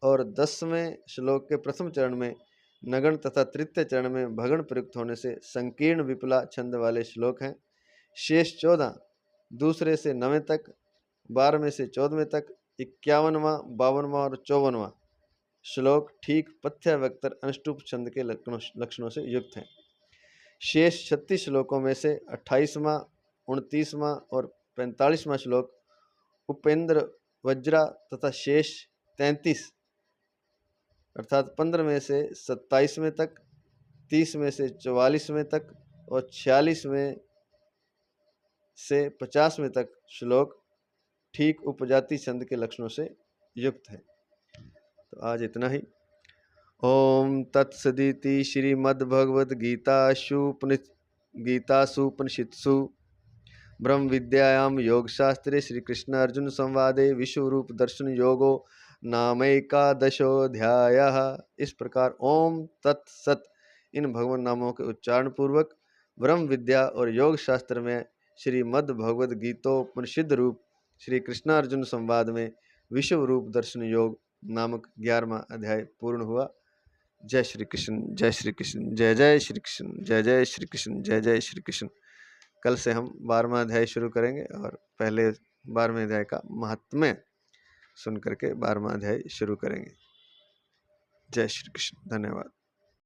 Speaker 1: और 10वें श्लोक के प्रथम चरण में नगण तथा तृतीय चरण में भगण प्रयुक्त होने से संकीर्ण विपला छंद वाले श्लोक हैं। शेष 14 दूसरे से 9वें तक, 12वें से 14वें तक, 51वां, 52वां और 54वां श्लोक ठीक पथ्यावक्तर अनुष्टुप छंद के लक्षणों से युक्त हैं। शेष 36 श्लोकों में से 28वां, 29वां और 45वां श्लोक उपेंद्र वज्रा तथा शेष 33 अर्थात 15 में से 27वें तक, 30 में से 44वें तक और 46 में से 50वें तक श्लोक ठीक उपजाति छंद के लक्षणों से युक्त है। तो आज इतना ही। ओम तत्सदिति श्रीमद्भगवद गीतासु ब्रह्म विद्यायाम योग शास्त्रे श्री कृष्ण अर्जुन संवादे विश्वरूप दर्शन योगो नामैकादशोऽध्यायः। इस प्रकार ओम तत्सत इन भगवान नामों के उच्चारण पूर्वक ब्रह्म विद्या और योग शास्त्र में श्रीमद् भगवद गीतोपनिषद रूप श्री कृष्णार्जुन संवाद में विश्व रूप दर्शन योग नामक 11वां अध्याय पूर्ण हुआ। जय श्री कृष्ण, जय श्री कृष्ण, जय जय श्री कृष्ण, जय जय श्री कृष्ण, जय जय श्री कृष्ण। कल से हम 12वां अध्याय शुरू करेंगे और पहले 12वें अध्याय का महात्म्य सुन करके 12वां अध्याय शुरू करेंगे। जय श्री कृष्ण, धन्यवाद।